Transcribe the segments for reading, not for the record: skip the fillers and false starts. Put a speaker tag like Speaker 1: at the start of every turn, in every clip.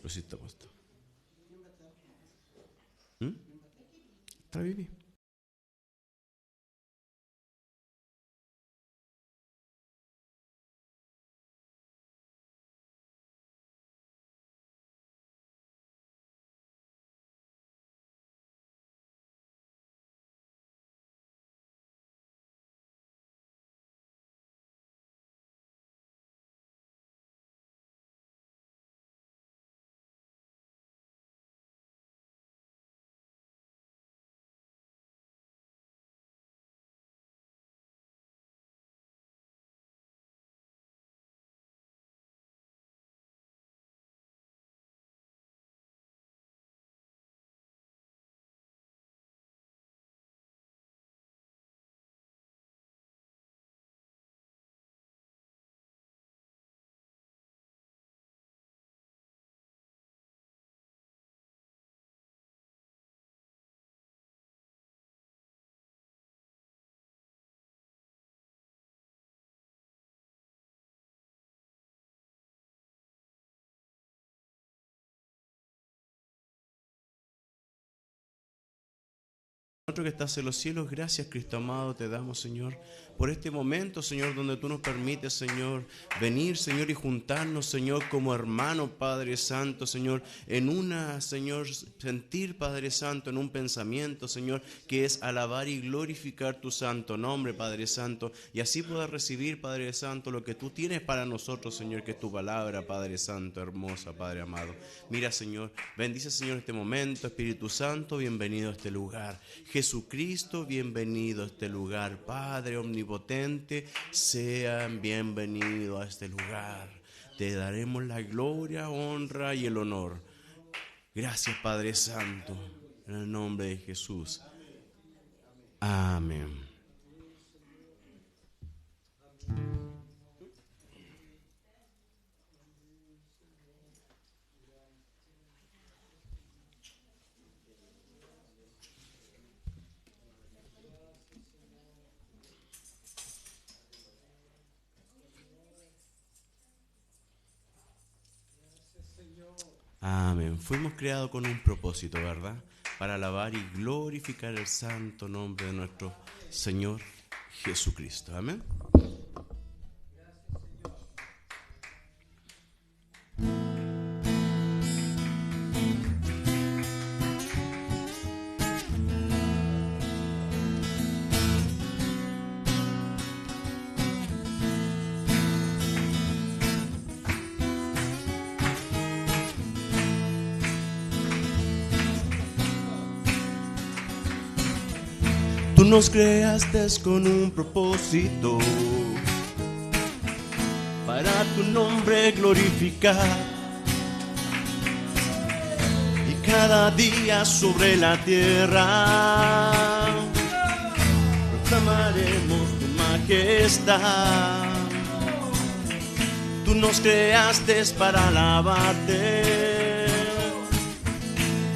Speaker 1: Rosita puesto. Está bien. Nosotros que estás en los cielos, gracias Cristo amado te damos, Señor, por este momento, Señor, donde tú nos permites, Señor, venir, Señor, y juntarnos, Señor, como hermanos, Padre Santo, Señor, en una, Señor, sentir, Padre Santo, en un pensamiento, Señor, que es alabar y glorificar tu santo nombre, Padre Santo, y así poder recibir, Padre Santo, lo que tú tienes para nosotros, Señor, que es tu palabra, Padre Santo, hermosa, Padre amado. Mira, Señor, bendice, Señor, este momento, Espíritu Santo, bienvenido a este lugar. Jesucristo, bienvenido a este lugar. Padre omnipotente, sean bienvenidos a este lugar. Te daremos la gloria, honra y el honor. Gracias, Padre Santo, en el nombre de Jesús. Amén. Amén. Fuimos creados con un propósito, ¿verdad? Para alabar y glorificar el santo nombre de nuestro Señor Jesucristo. Amén. Tú nos creaste con un propósito para tu nombre glorificar, y cada día sobre la tierra proclamaremos tu majestad. Tú nos creaste para alabarte,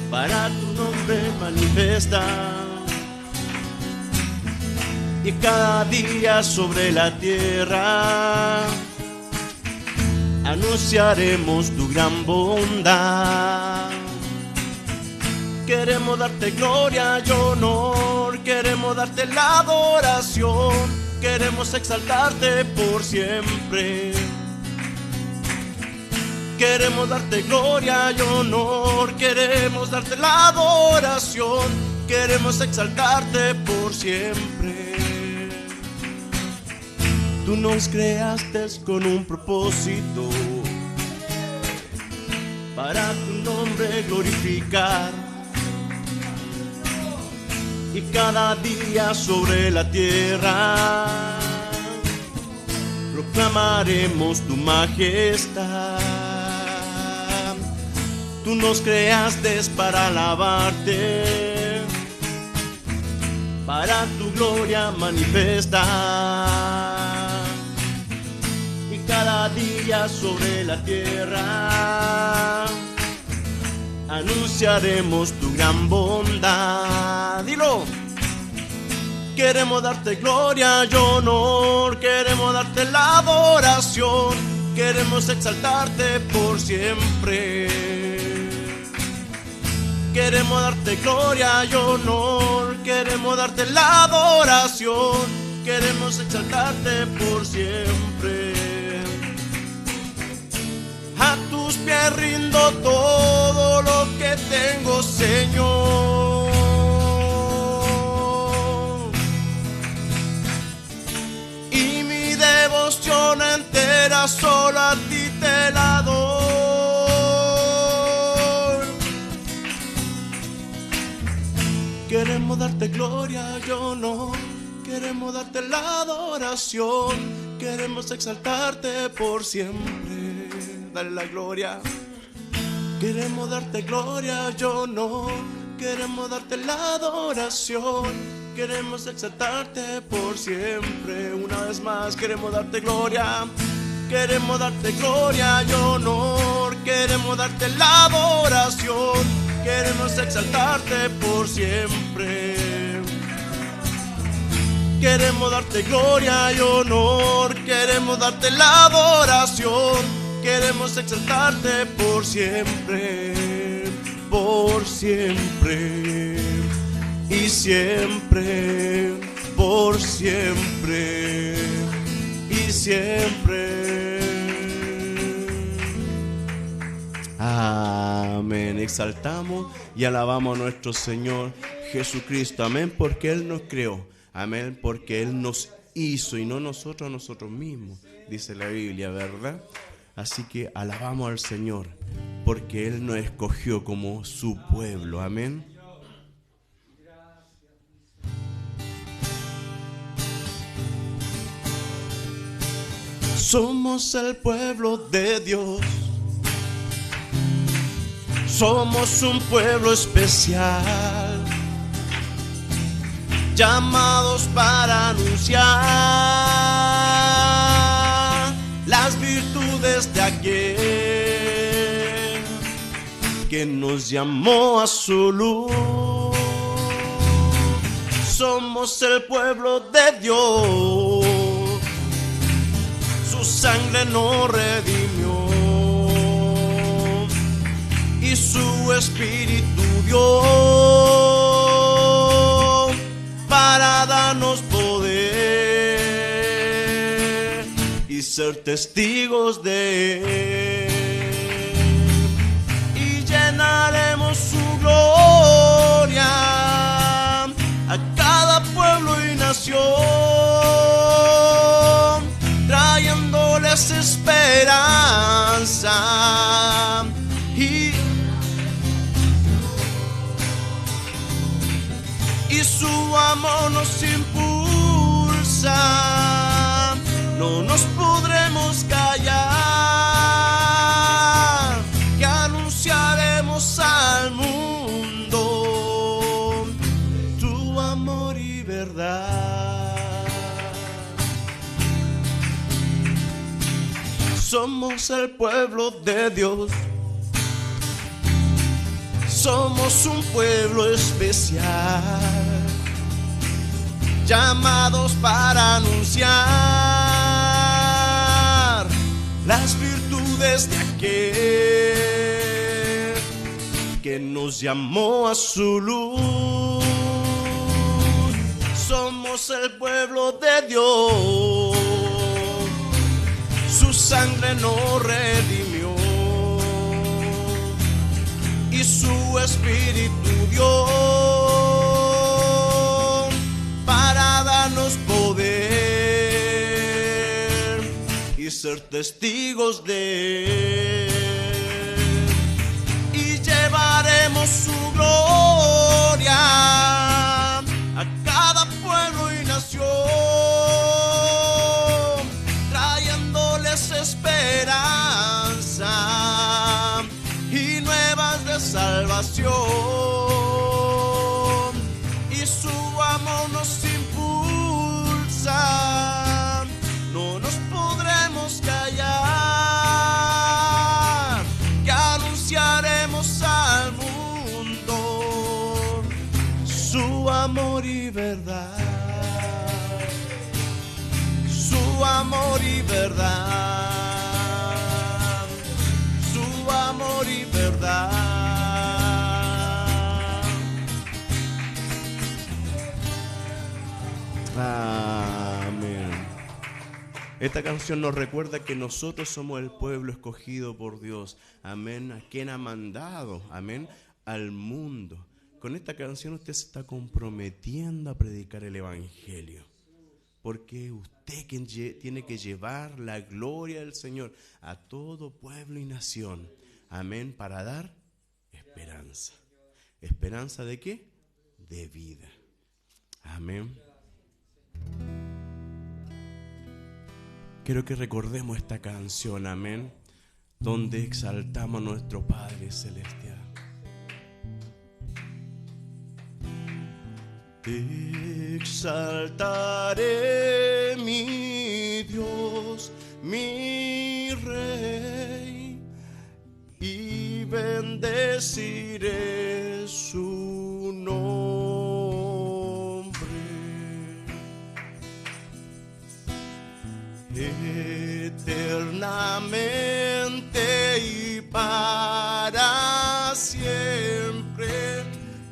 Speaker 1: para tu nombre manifestar. Y cada día sobre la tierra anunciaremos tu gran bondad. Queremos darte gloria y honor, queremos darte la adoración, queremos exaltarte por siempre. Queremos darte gloria y honor, queremos darte la adoración, queremos exaltarte por siempre. Tú nos creaste con un propósito para tu nombre glorificar, y cada día sobre la tierra proclamaremos tu majestad. Tú nos creaste para alabarte, para tu gloria manifestar. Y cada día sobre la tierra anunciaremos tu gran bondad. Dilo. Queremos darte gloria y honor, queremos darte la adoración, queremos exaltarte por siempre. Queremos darte gloria y honor, queremos darte la adoración, queremos exaltarte por siempre. A tus pies rindo todo lo que tengo, Señor. Y mi devoción entera solo a ti te la doy. Queremos darte gloria y honor, queremos darte la adoración, queremos exaltarte por siempre. Dale la gloria. Queremos darte gloria y honor, queremos darte la adoración, queremos exaltarte por siempre. Una vez más queremos darte gloria, queremos darte gloria y honor, queremos darte la adoración, queremos exaltarte por siempre. Queremos darte gloria y honor, queremos darte la adoración, queremos exaltarte por siempre, por siempre y siempre, por siempre y siempre. Amén. Exaltamos y alabamos a nuestro Señor Jesucristo. Amén, porque Él nos creó. Amén, porque Él nos hizo y no nosotros a nosotros mismos, dice la Biblia, ¿verdad? Así que alabamos al Señor, porque Él nos escogió como su pueblo. Amén. Somos el pueblo de Dios. Somos un pueblo especial, llamados para anunciar las virtudes de aquel que nos llamó a su luz. Somos el pueblo de Dios, su sangre nos redimió y su espíritu dio para darnos poder y ser testigos de Él, y llenaremos su gloria a cada pueblo y nación, trayéndoles esperanza y su amor nos impulsa. No nos podremos callar, que anunciaremos al mundo tu amor y verdad. Somos el pueblo de Dios, somos un pueblo especial, llamados para anunciar las virtudes de aquel que nos llamó a su luz. Somos el pueblo de Dios, su sangre nos redimió y su espíritu dio para darnos poder y ser testigos de Él, y llevaremos su gloria a cada pueblo y nación, trayéndoles esperanza y nuevas de salvación, y su amor nos impulsa. No nos podremos callar, que anunciaremos al mundo su amor y verdad, su amor y verdad, su amor y verdad. Esta canción nos recuerda que nosotros somos el pueblo escogido por Dios. Amén. A quien ha mandado, amén, al mundo. Con esta canción usted se está comprometiendo a predicar el evangelio. Porque usted quien tiene que llevar la gloria del Señor a todo pueblo y nación. Amén. Para dar esperanza. ¿Esperanza de qué? De vida. Amén. Quiero que recordemos esta canción, amén, donde exaltamos a nuestro Padre Celestial. Te exaltaré, mi Dios, mi Rey, y bendeciré su nombre. Eternamente y para siempre,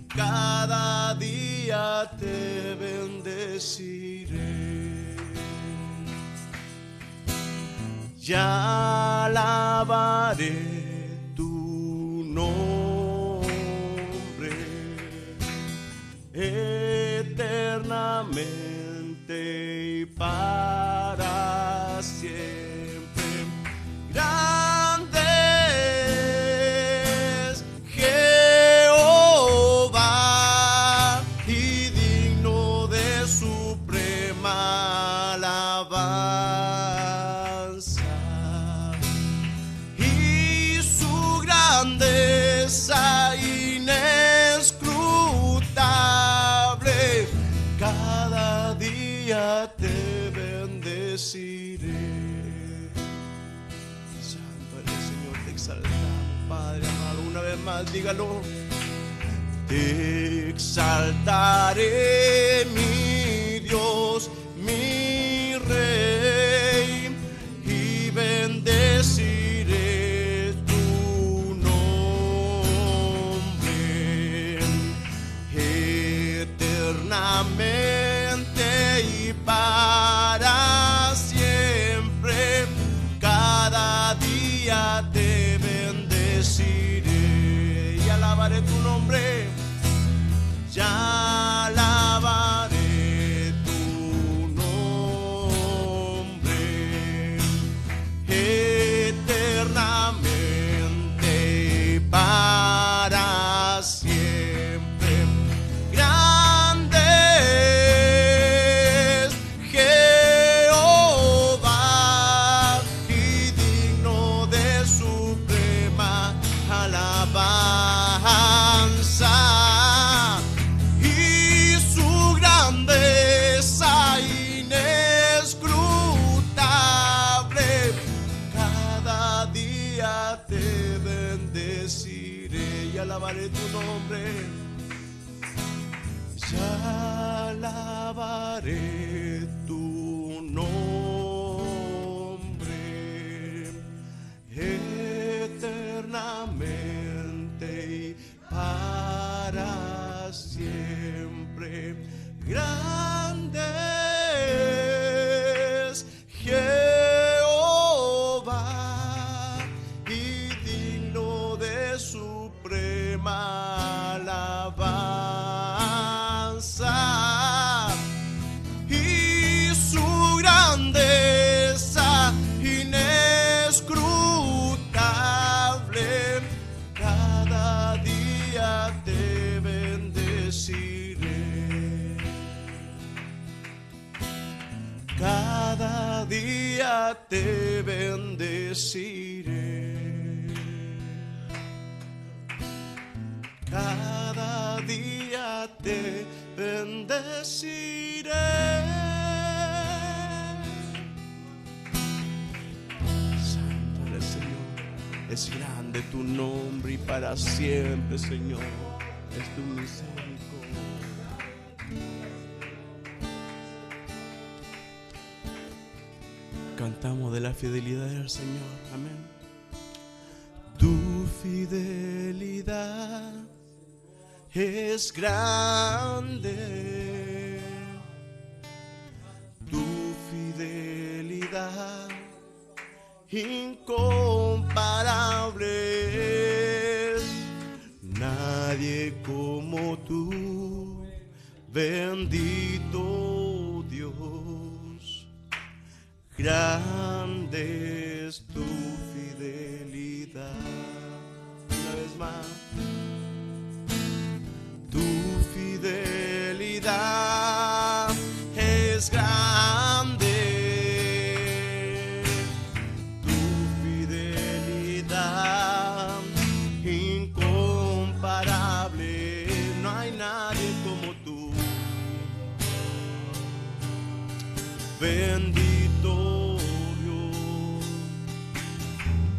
Speaker 1: cada día te bendeciré. Ya alabaré tu nombre eternamente y para siempre. Grande es Jehová y digno de suprema alabanza, y su grandeza inescrutable, cada día te bendeciré. Santo eres, Señor, te exaltamos, Padre amado. Una vez más, dígalo. Te exaltaré, mi Dios, mi Rey, y bendeciré tu nombre eternamente y para siempre. Cada día te bendeciré y alabaré tu nombre. Ya alabaré tu nombre eternamente y para siempre. Grande es Jehová y digno de suprema alabanza, y su grandeza inescrutable, cada día te bendeciré y alabaré tu nombre. Ya alabaré tu nombre eternamente y para siempre. Grande es Jehová y digno de suprema alabanza, y su grandeza inescrutable, cada día te bendeciré. Cada día te bendeciré. Cada día te bendeciré. Santo eres, Señor. Es grande tu nombre y para siempre, Señor, es tu misericordia. Cantamos de la fidelidad del Señor. Amén. Tu fidelidad es grande, tu fidelidad incomparable. Nadie como tú, bendito Dios. Grande es tu fidelidad. Una vez más. Tu fidelidad es grande. Tu fidelidad incomparable. No hay nadie como tú. Bendito Dios.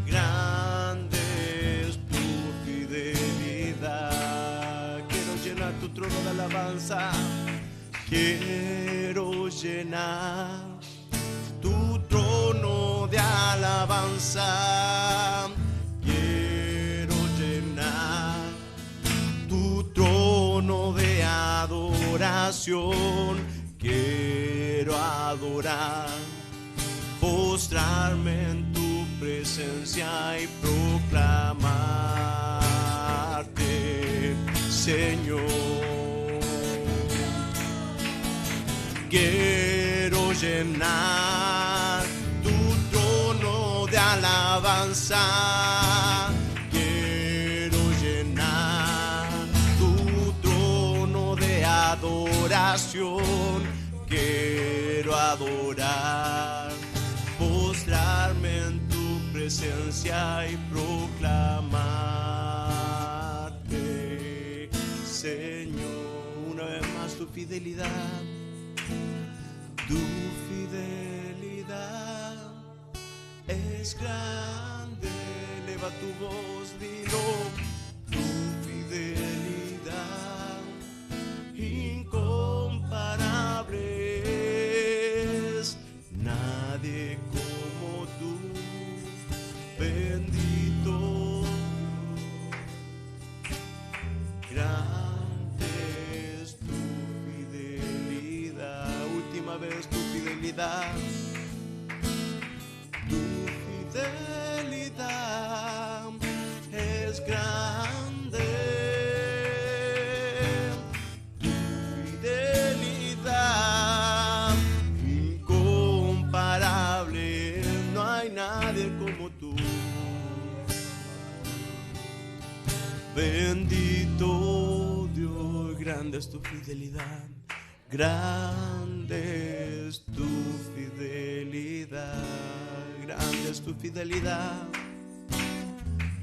Speaker 1: Grande es tu fidelidad. Quiero llenar tu trono de alabanza. Quiero llenar tu trono de alabanza. Quiero llenar tu trono de adoración. Quiero adorar, postrarme en tu presencia y proclamarte, Señor. Quiero llenar tu trono de alabanza. Quiero llenar tu trono de adoración. Quiero adorar, postrarme en tu presencia y proclamarte, Señor. Una vez más, tu fidelidad. Tu fidelidad es grande. Eleva tu voz, dilo. Tu fidelidad incomparable es. Nadie como tú, bendito Dios. Grande es tu fidelidad. Última vez, tu fidelidad. Tu fidelidad es grande. Tu fidelidad incomparable. No hay nadie como tú. Bendito Dios. Grande es tu fidelidad. Grande es tu fidelidad. Grande es tu fidelidad.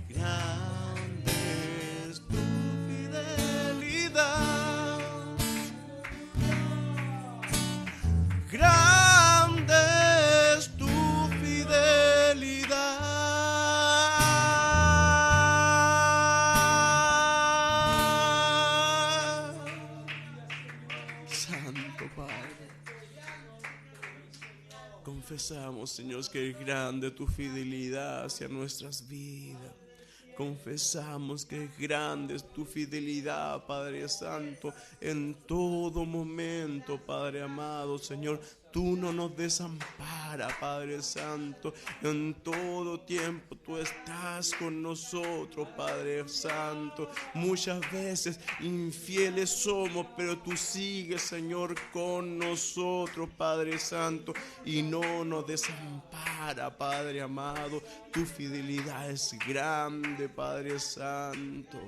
Speaker 1: Grande es tu fidelidad. Grande es tu fidelidad. Santo Padre, confesamos, Señor, que es grande tu fidelidad hacia nuestras vidas. Confesamos que es grande tu fidelidad, Padre Santo, en todo momento, Padre amado, Señor. Tú no nos desamparas, Padre Santo. En todo tiempo tú estás con nosotros, Padre Santo. Muchas veces infieles somos, pero tú sigues, Señor, con nosotros, Padre Santo. Y no nos desampara, Padre amado. Tu fidelidad es grande, Padre Santo.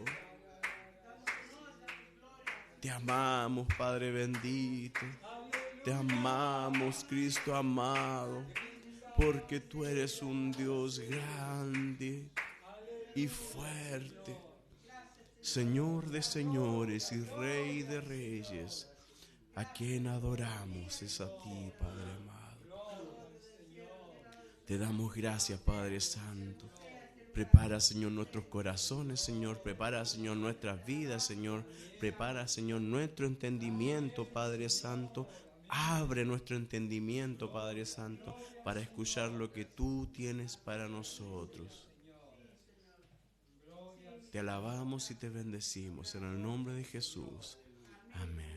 Speaker 1: Te amamos, Padre bendito. Te amamos, Cristo amado, porque tú eres un Dios grande y fuerte, Señor de señores y Rey de reyes. A quien adoramos es a ti, Padre amado. Te damos gracias, Padre Santo. Prepara, Señor, nuestros corazones, Señor. Prepara, Señor, nuestras vidas, Señor. Prepara, Señor, nuestro entendimiento, Padre Santo. Abre nuestro entendimiento, Padre Santo, para escuchar lo que tú tienes para nosotros. Te alabamos y te bendecimos en el nombre de Jesús. Amén.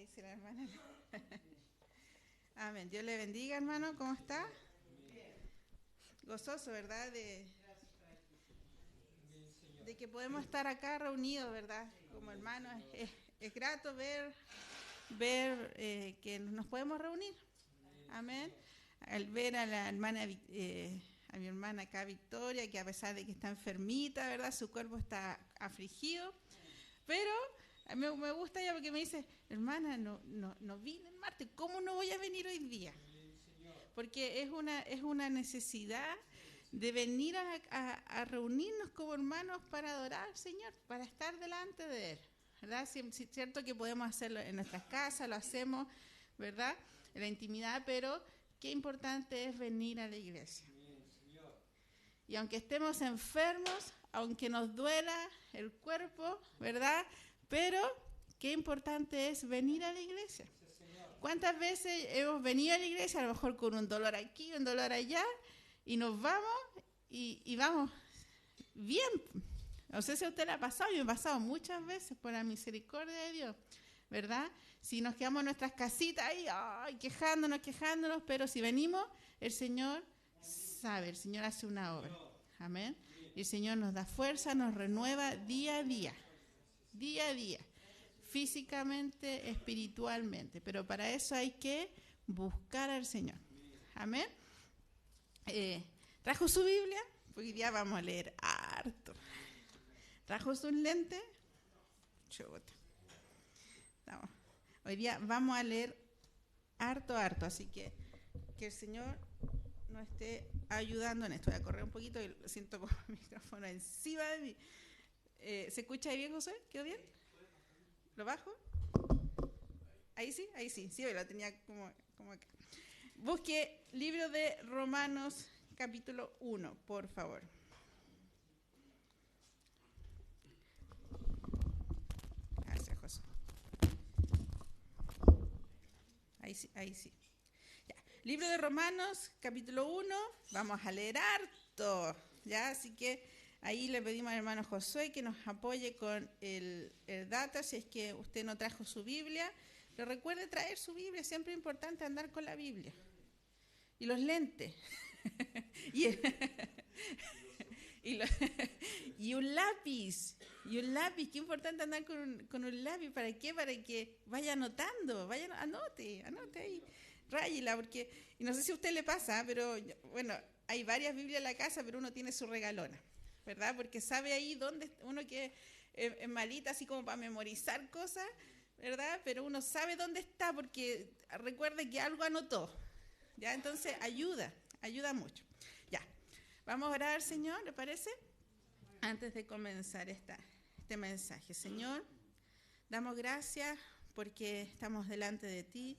Speaker 2: dice la hermana. Amén. Dios le bendiga, hermano. ¿Cómo está? Gozoso, ¿verdad? De que podemos estar acá reunidos, ¿verdad? Como hermanos. Es grato ver que nos podemos reunir. Amén. Al ver a la hermana, a mi hermana acá, Victoria, que a pesar de que está enfermita, ¿verdad? Su cuerpo está afligido. Pero me gusta ella porque me dice, hermana, no vine el martes, ¿cómo no voy a venir hoy día? Porque es una necesidad de venir a reunirnos como hermanos para adorar al Señor, para estar delante de Él, ¿verdad? Es cierto que podemos hacerlo en nuestras casas, lo hacemos, ¿verdad? En la intimidad, pero qué importante es venir a la iglesia. Y aunque estemos enfermos, aunque nos duela el cuerpo, ¿verdad? Pero qué importante es venir a la iglesia. ¿Cuántas veces hemos venido a la iglesia, a lo mejor con un dolor aquí, un dolor allá, y nos vamos y vamos bien? No sé si a usted le ha pasado, yo me ha pasado muchas veces por la misericordia de Dios, ¿verdad? Si nos quedamos en nuestras casitas ahí, quejándonos, pero si venimos, el Señor sabe, el Señor hace una obra. Amén. Y el Señor nos da fuerza, nos renueva día a día, físicamente, espiritualmente. Pero para eso hay que buscar al Señor. Amén. ¿Trajo su Biblia? Porque hoy día vamos a leer harto. ¿Trajo sus lentes? Chuta. No. Hoy día vamos a leer harto. Así que el Señor nos esté ayudando en esto. Voy a correr un poquito y siento como el micrófono encima de mí. ¿Se escucha ahí bien, José? ¿Quedó bien? ¿Lo bajo? Ahí sí, sí, lo tenía como acá. Busque libro de Romanos, capítulo 1, por favor. Gracias, José. Ahí sí. Ya. Libro de Romanos, capítulo 1, vamos a leer harto, ¿ya? Así que ahí le pedimos al hermano Josué que nos apoye con el data, si es que usted no trajo su Biblia. Pero recuerde traer su Biblia, siempre es importante andar con la Biblia. Y los lentes. y un lápiz. Qué importante andar con un lápiz. ¿Para qué? Para que vaya anotando, anote ahí, ráyela, porque, y no sé si a usted le pasa, pero bueno, hay varias Biblias en la casa, pero uno tiene su regalona, ¿verdad? Porque sabe ahí dónde uno que es malita, así como para memorizar cosas, ¿verdad? Pero uno sabe dónde está porque recuerde que algo anotó, ¿ya? Entonces ayuda mucho. Ya, vamos a orar al Señor, ¿le parece? Antes de comenzar este mensaje. Señor, damos gracias porque estamos delante de ti.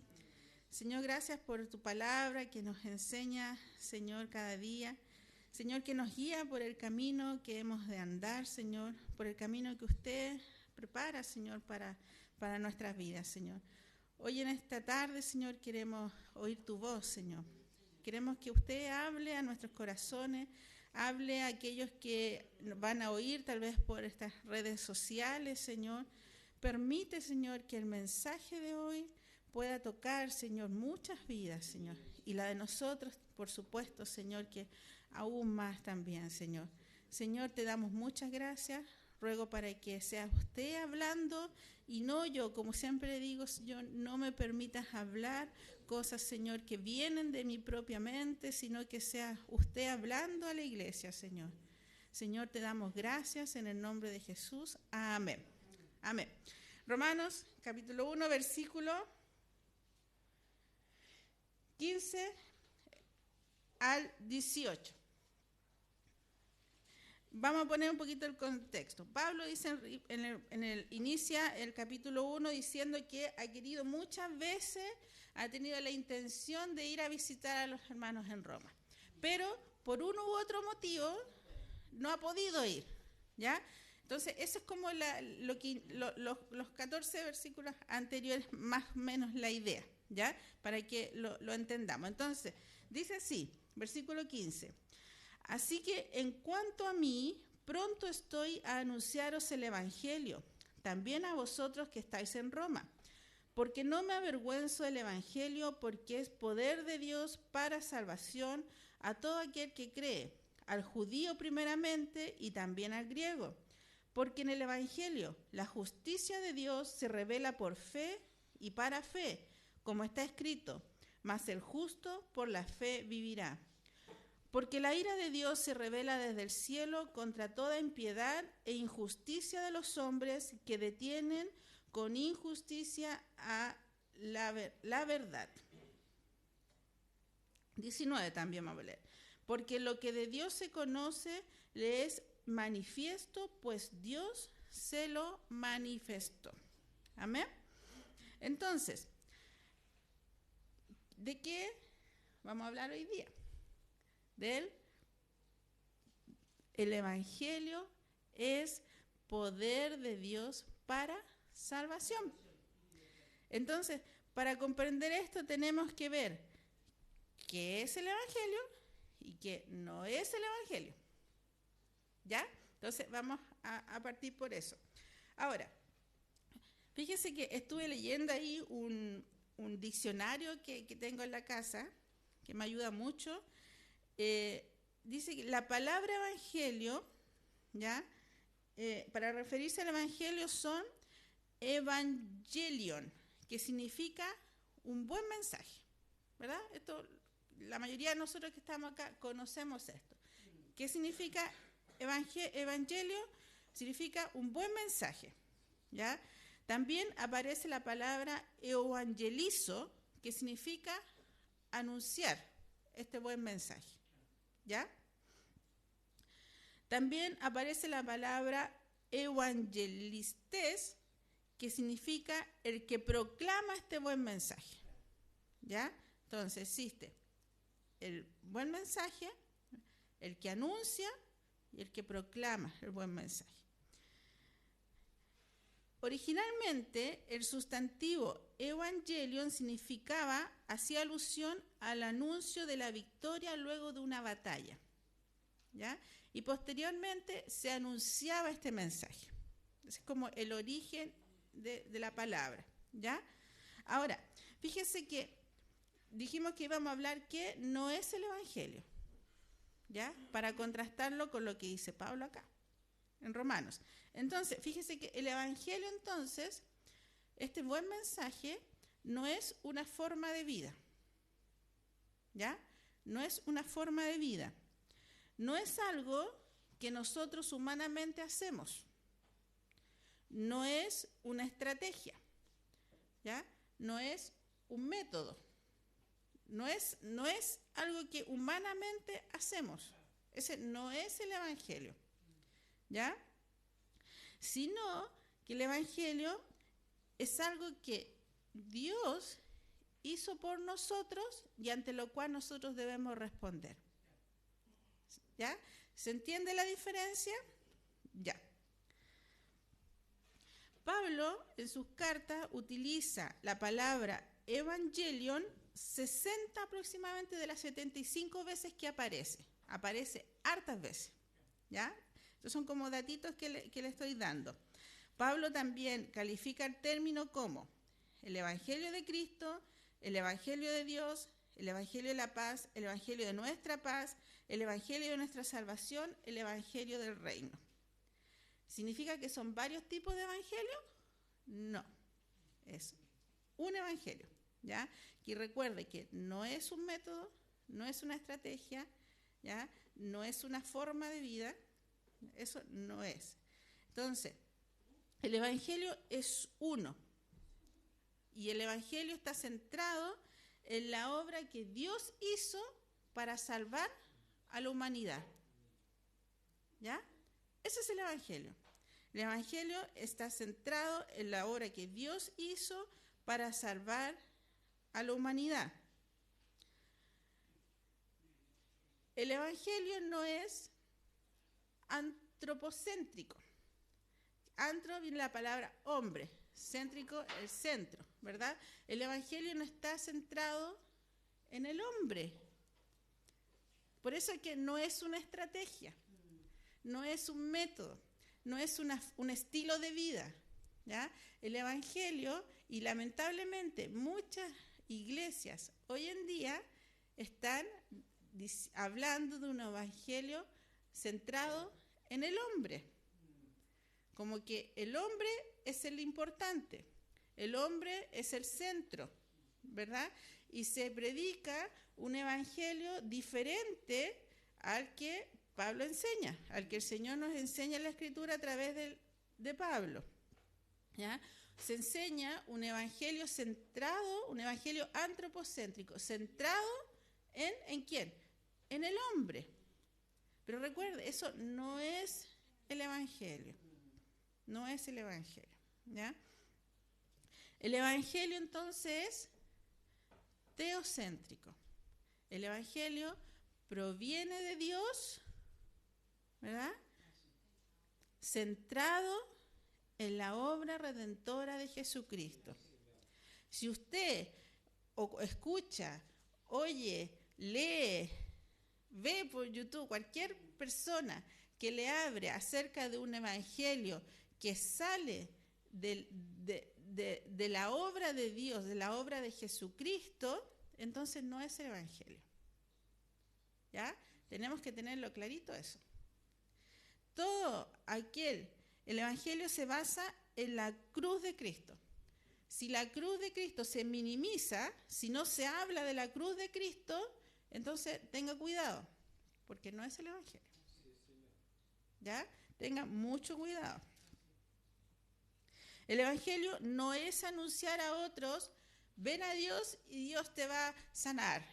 Speaker 2: Señor, gracias por tu palabra que nos enseña, Señor, cada día. Señor, que nos guía por el camino que hemos de andar, Señor, por el camino que usted prepara, Señor, para nuestras vidas, Señor. Hoy en esta tarde, Señor, queremos oír tu voz, Señor. Queremos que usted hable a nuestros corazones, hable a aquellos que van a oír tal vez por estas redes sociales, Señor. Permite, Señor, que el mensaje de hoy pueda tocar, Señor, muchas vidas, Señor. Y la de nosotros, por supuesto, Señor, que aún más también, Señor. Señor, te damos muchas gracias. Ruego para que sea usted hablando y no yo, como siempre digo, Señor, no me permitas hablar cosas, Señor, que vienen de mi propia mente, sino que sea usted hablando a la iglesia, Señor. Señor, te damos gracias en el nombre de Jesús. Amén. Amén. Romanos, capítulo 1, versículo 15 al 18. Vamos a poner un poquito el contexto. Pablo dice inicia el capítulo 1 diciendo que ha querido muchas veces, ha tenido la intención de ir a visitar a los hermanos en Roma, pero por uno u otro motivo no ha podido ir, ¿ya? Entonces, eso es como los 14 versículos anteriores, más o menos la idea, ¿ya? Para que lo entendamos. Entonces, dice así, versículo 15. Así que en cuanto a mí, pronto estoy a anunciaros el Evangelio, también a vosotros que estáis en Roma, Porque no me avergüenzo del Evangelio, porque es poder de Dios para salvación a todo aquel que cree, al judío primeramente y también al griego. Porque en el Evangelio la justicia de Dios se revela por fe y para fe, como está escrito, mas el justo por la fe vivirá. Porque la ira de Dios se revela desde el cielo contra toda impiedad e injusticia de los hombres que detienen con injusticia a la verdad. 19 también vamos a leer. Porque lo que de Dios se conoce le es manifiesto, pues Dios se lo manifestó. Amén. Entonces, ¿de qué vamos a hablar hoy día? El Evangelio es poder de Dios para salvación. Entonces, para comprender esto tenemos que ver qué es el Evangelio y qué no es el Evangelio. ¿Ya? Entonces, vamos a partir por eso. Ahora, fíjese que estuve leyendo ahí un diccionario que tengo en la casa, que me ayuda mucho. Dice que la palabra evangelio, ¿ya? Para referirse al evangelio son evangelion, que significa un buen mensaje, ¿verdad? Esto, la mayoría de nosotros que estamos acá conocemos esto. ¿Qué significa evangelio? Significa un buen mensaje, ¿ya? También aparece la palabra evangelizo, que significa anunciar este buen mensaje, ¿ya? También aparece la palabra evangelistes, que significa el que proclama este buen mensaje, ¿ya? Entonces existe el buen mensaje, el que anuncia y el que proclama el buen mensaje. Originalmente, el sustantivo evangelion significaba, hacía alusión al anuncio de la victoria luego de una batalla, ¿ya? Y posteriormente se anunciaba este mensaje. Es como el origen de la palabra, ¿ya? Ahora, fíjese que dijimos que íbamos a hablar que no es el evangelio, ¿ya? Para contrastarlo con lo que dice Pablo acá, en Romanos. Entonces, fíjese que el evangelio, entonces, este buen mensaje no es una forma de vida, ¿ya? No es una forma de vida. No es algo que nosotros humanamente hacemos. No es una estrategia, ¿ya? No es un método. No es algo que humanamente hacemos. Ese no es el evangelio, ¿ya? Sino que el evangelio es algo que Dios hizo por nosotros y ante lo cual nosotros debemos responder. ¿Ya? ¿Se entiende la diferencia? Ya. Pablo en sus cartas utiliza la palabra evangelion 60 aproximadamente de las 75 veces que aparece. Aparece hartas veces, ¿ya? Estos son como datitos que le estoy dando. Pablo también califica el término como el evangelio de Cristo, el evangelio de Dios, el evangelio de la paz, el evangelio de nuestra paz, el evangelio de nuestra salvación, el evangelio del reino. ¿Significa que son varios tipos de evangelio? No, es un evangelio, ¿ya? Y recuerde que no es un método, no es una estrategia, ¿ya? No es una forma de vida, eso no es. Entonces, el evangelio es uno, y el evangelio está centrado en la obra que Dios hizo para salvar a la humanidad, ¿ya? Ese es el evangelio. El evangelio está centrado en la obra que Dios hizo para salvar a la humanidad. El evangelio no es antropocéntrico. Antro viene la palabra hombre, céntrico el centro, ¿verdad? El evangelio no está centrado en el hombre. Por eso es que no es una estrategia, no es un método, no es un estilo de vida, ¿ya? El evangelio y lamentablemente muchas iglesias hoy en día están hablando de un evangelio centrado en el hombre, como que el hombre es el importante, el hombre es el centro, ¿verdad? Y se predica un evangelio diferente al que Pablo enseña, al que el Señor nos enseña en la Escritura a través de Pablo, ¿ya? Se enseña un evangelio centrado, un evangelio antropocéntrico, centrado ¿en quién? En el hombre. Pero recuerde, eso no es el evangelio. No es el evangelio, ¿ya? El evangelio entonces es teocéntrico. El evangelio proviene de Dios, ¿verdad? Centrado en la obra redentora de Jesucristo. Si usted escucha, oye, lee, ve por YouTube, cualquier persona que le hable acerca de un evangelio que sale de la obra de Dios, de la obra de Jesucristo, entonces no es el evangelio. ¿Ya? Tenemos que tenerlo clarito eso. El evangelio se basa en la cruz de Cristo. Si la cruz de Cristo se minimiza, si no se habla de la cruz de Cristo, entonces tenga cuidado, porque no es el evangelio. ¿Ya? Tenga mucho cuidado. El evangelio no es anunciar a otros, ven a Dios y Dios te va a sanar.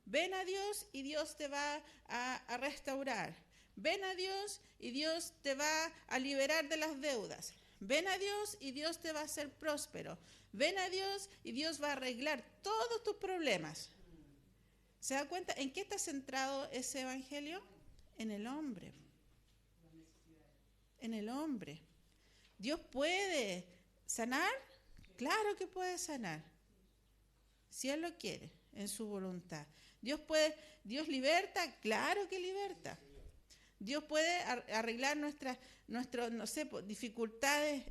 Speaker 2: Ven a Dios y Dios te va a restaurar. Ven a Dios y Dios te va a liberar de las deudas. Ven a Dios y Dios te va a hacer próspero. Ven a Dios y Dios va a arreglar todos tus problemas. ¿Se da cuenta en qué está centrado ese evangelio? En el hombre. En el hombre. ¿Dios puede sanar? Claro que puede sanar. Si Él lo quiere, en su voluntad. ¿Dios liberta? Claro que liberta. Dios puede arreglar nuestras dificultades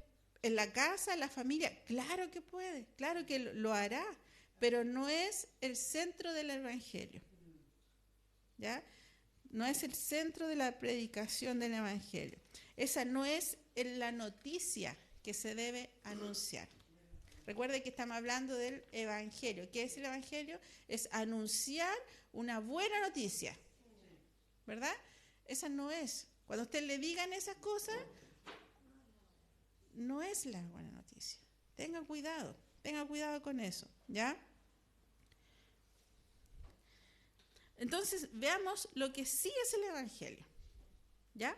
Speaker 2: en la casa, en la familia. Claro que puede, claro que lo hará, pero no es el centro del evangelio. ¿Ya? No es el centro de la predicación del evangelio. Esa no es la noticia que se debe anunciar. Recuerde que estamos hablando del evangelio. ¿Qué es el evangelio? Es anunciar una buena noticia, ¿verdad? Esa no es. Cuando a usted le digan esas cosas, no es la buena noticia. Tenga cuidado con eso, ¿ya? Entonces, veamos lo que sí es el evangelio, ¿ya?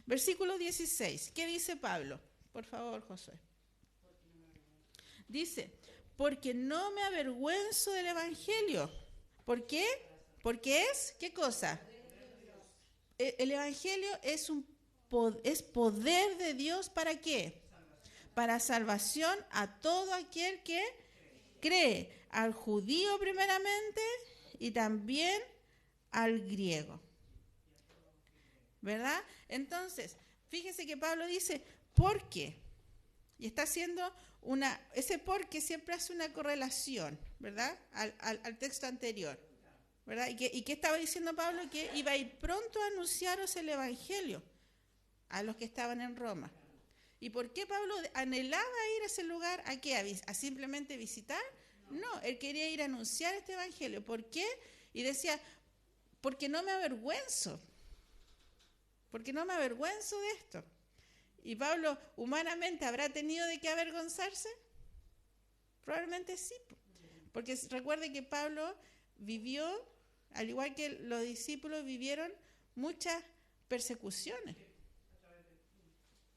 Speaker 2: Versículo 16, ¿qué dice Pablo? Por favor, Josué. Dice, porque no me avergüenzo del evangelio. ¿Por qué? Porque es, ¿qué cosa? El evangelio es poder de Dios, ¿para qué? Para salvación a todo aquel que cree, al judío primeramente y también al griego. ¿Verdad? Entonces, fíjese que Pablo dice, ¿por qué? Y está haciendo ese por qué siempre hace una correlación, ¿verdad? Al texto anterior. ¿Verdad? ¿Y qué estaba diciendo Pablo? Que iba a ir pronto a anunciaros el evangelio a los que estaban en Roma. ¿Y por qué Pablo anhelaba ir a ese lugar? ¿A qué? ¿A simplemente visitar? No, él quería ir a anunciar este evangelio. ¿Por qué? Y decía, porque no me avergüenzo. Porque no me avergüenzo de esto. ¿Y Pablo humanamente habrá tenido de qué avergonzarse? Probablemente sí. Porque recuerde que Pablo vivió, al igual que los discípulos, vivieron muchas persecuciones.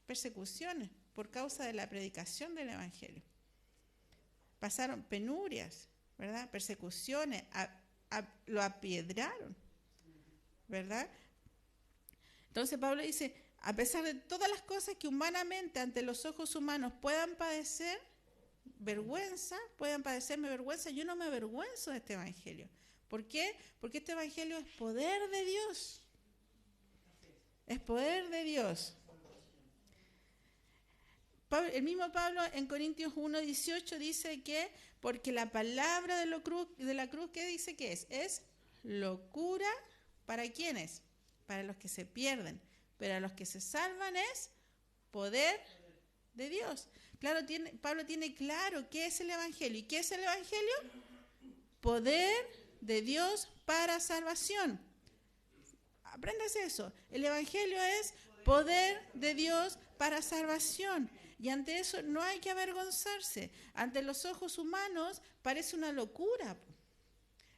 Speaker 2: Persecuciones por causa de la predicación del evangelio. Pasaron penurias, ¿verdad? Persecuciones, lo apiedraron, ¿verdad? Entonces Pablo dice, a pesar de todas las cosas que humanamente ante los ojos humanos puedan padecerme vergüenza, yo no me avergüenzo de este evangelio. ¿Por qué? Porque este evangelio es poder de Dios. Es poder de Dios. el mismo Pablo en Corintios 1:18 dice que porque la palabra de la cruz, ¿qué dice que es? Es locura para ¿quiénes? Para los que se pierden, pero a los que se salvan es poder de Dios. Claro, Pablo tiene claro qué es el Evangelio. ¿Y qué es el Evangelio? Poder de Dios para salvación. Apréndase eso. El Evangelio es poder de Dios para salvación. Y ante eso no hay que avergonzarse. Ante los ojos humanos parece una locura.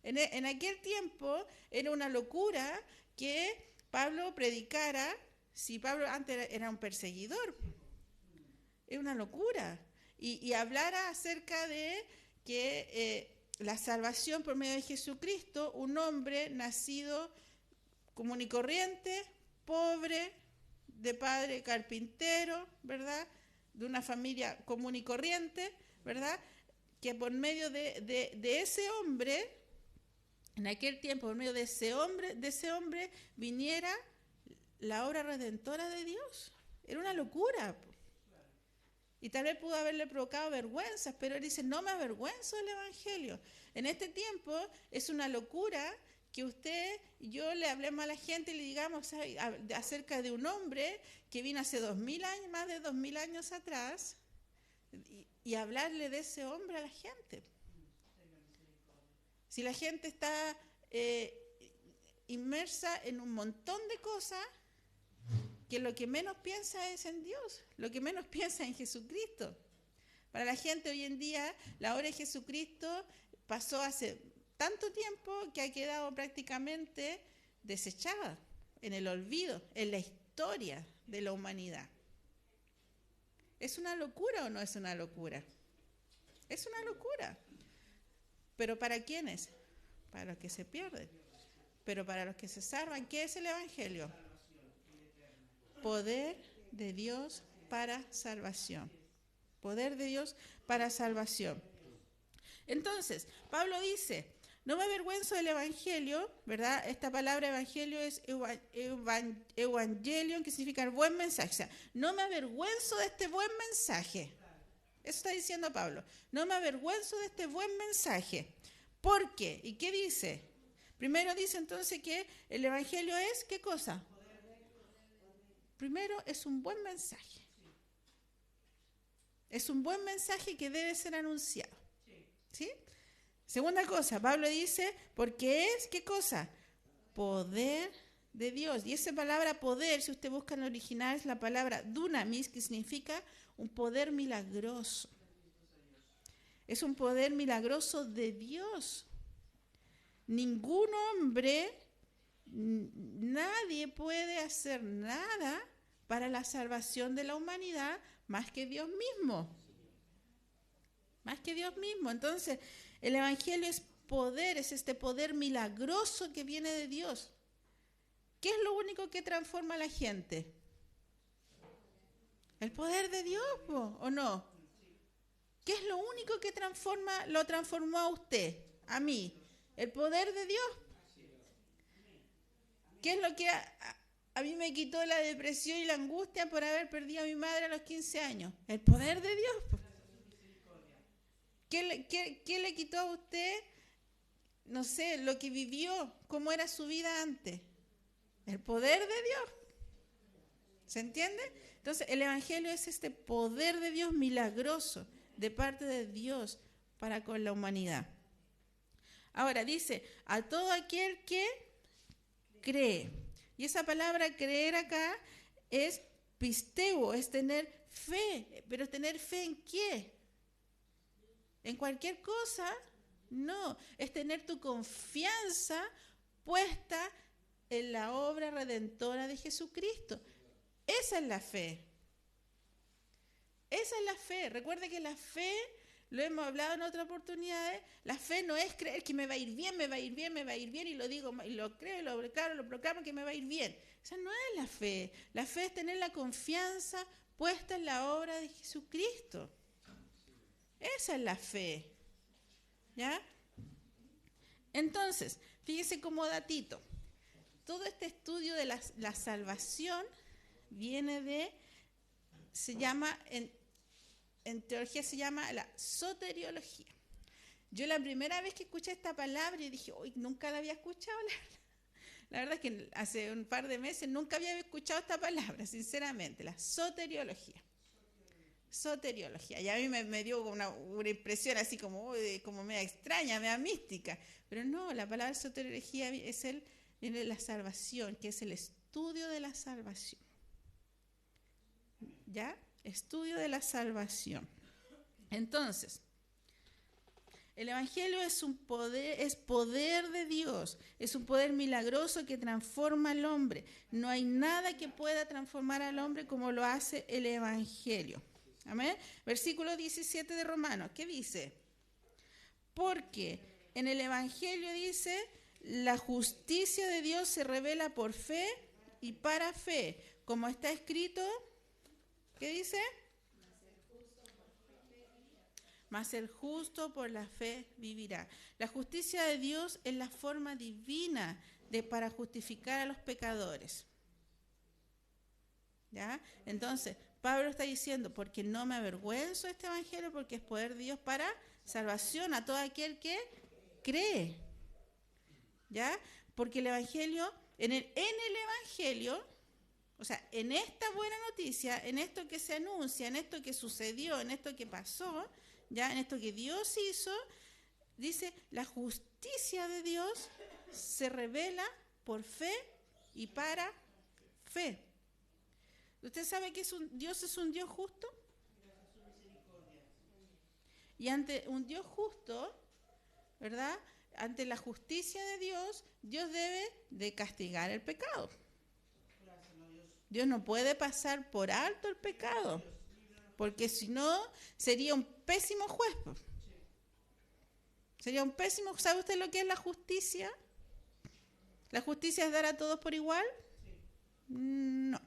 Speaker 2: En aquel tiempo era una locura que Pablo predicara, si Pablo antes era un perseguidor. Era una locura. Y hablara acerca de que la salvación por medio de Jesucristo, un hombre nacido común y corriente, pobre, de padre carpintero, ¿verdad?, de una familia común y corriente, ¿verdad?, que por medio de ese hombre, en aquel tiempo, por medio de ese hombre viniera la obra redentora de Dios. Era una locura. Y tal vez pudo haberle provocado vergüenzas, pero él dice, no me avergüenzo del Evangelio. En este tiempo es una locura que usted y yo le hablemos a la gente y le digamos acerca de un hombre que vino hace 2000 años, más de 2000 años atrás, y hablarle de ese hombre a la gente. Si la gente está inmersa en un montón de cosas, que lo que menos piensa es en Dios, lo que menos piensa en Jesucristo. Para la gente hoy en día, la obra de Jesucristo pasó hace tanto tiempo que ha quedado prácticamente desechada en el olvido, en la historia de la humanidad. ¿Es una locura o no es una locura? Es una locura. ¿Pero para quiénes? Para los que se pierden. Pero para los que se salvan, ¿qué es el Evangelio? Poder de Dios para salvación. Poder de Dios para salvación. Entonces, Pablo dice, no me avergüenzo del Evangelio, ¿verdad? Esta palabra Evangelio es evangelion, que significa el buen mensaje. O sea, no me avergüenzo de este buen mensaje. Eso está diciendo Pablo. No me avergüenzo de este buen mensaje. ¿Por qué? ¿Y qué dice? Primero dice entonces que el Evangelio es, ¿qué cosa? Primero es un buen mensaje. Es un buen mensaje que debe ser anunciado. ¿Sí? Segunda cosa, Pablo dice, porque es, ¿qué cosa? Poder de Dios. Y esa palabra poder, si usted busca en el original, es la palabra dunamis, que significa un poder milagroso. Es un poder milagroso de Dios. Ningún hombre, nadie puede hacer nada para la salvación de la humanidad más que Dios mismo. Más que Dios mismo. Entonces, el Evangelio es poder, es este poder milagroso que viene de Dios. ¿Qué es lo único que transforma a la gente? ¿El poder de Dios, o no? ¿Qué es lo único que lo transformó a usted, a mí? El poder de Dios. ¿Qué es lo que a mí me quitó la depresión y la angustia por haber perdido a mi madre a los 15 años? El poder de Dios. ¿Qué le quitó a usted, no sé, lo que vivió, cómo era su vida antes? El poder de Dios. ¿Se entiende? Entonces, el Evangelio es este poder de Dios milagroso de parte de Dios para con la humanidad. Ahora dice, a todo aquel que cree. Y esa palabra creer acá es pisteuo, es tener fe. ¿Pero tener fe en qué? ¿En cualquier cosa? No, es tener tu confianza puesta en la obra redentora de Jesucristo. Esa es la fe. Esa es la fe. Recuerde que la fe, lo hemos hablado en otras oportunidades, la fe no es creer que me va a ir bien, me va a ir bien, me va a ir bien, y lo digo, y lo creo, y lo declaro, lo proclamo que me va a ir bien. Esa no es la fe. La fe es tener la confianza puesta en la obra de Jesucristo. Esa es la fe. ¿Ya? Entonces, fíjese como datito. Todo este estudio de la salvación viene se llama en teología se llama la soteriología. Yo la primera vez que escuché esta palabra, y dije, uy, nunca la había escuchado. La verdad es que hace un par de meses nunca había escuchado esta palabra, sinceramente, la soteriología. Soteriología. Y a mí me dio una impresión así como media extraña, media mística. Pero no, la palabra soteriología viene de la salvación, que es el estudio de la salvación. ¿Ya? Estudio de la salvación. Entonces, el Evangelio es poder de Dios, es un poder milagroso que transforma al hombre. No hay nada que pueda transformar al hombre como lo hace el Evangelio. Amén. Versículo 17 de Romanos, ¿qué dice? Porque en el Evangelio dice, la justicia de Dios se revela por fe y para fe, como está escrito, ¿qué dice? Mas el justo por la fe vivirá. La justicia de Dios es la forma divina para justificar a los pecadores. ¿Ya? Entonces, Pablo está diciendo, porque no me avergüenzo de este evangelio, porque es poder de Dios para salvación a todo aquel que cree. ¿Ya? Porque el evangelio, en el evangelio, o sea, en esta buena noticia, en esto que se anuncia, en esto que sucedió, en esto que pasó, ya en esto que Dios hizo, dice, la justicia de Dios se revela por fe y para fe. ¿Usted sabe que Dios es un Dios justo? Y ante un Dios justo, ¿verdad? Ante la justicia de Dios, Dios debe de castigar el pecado. Dios no puede pasar por alto el pecado, porque si no, sería un pésimo juez. Sería un pésimo. ¿Sabe usted lo que es la justicia? ¿La justicia es dar a todos por igual? No.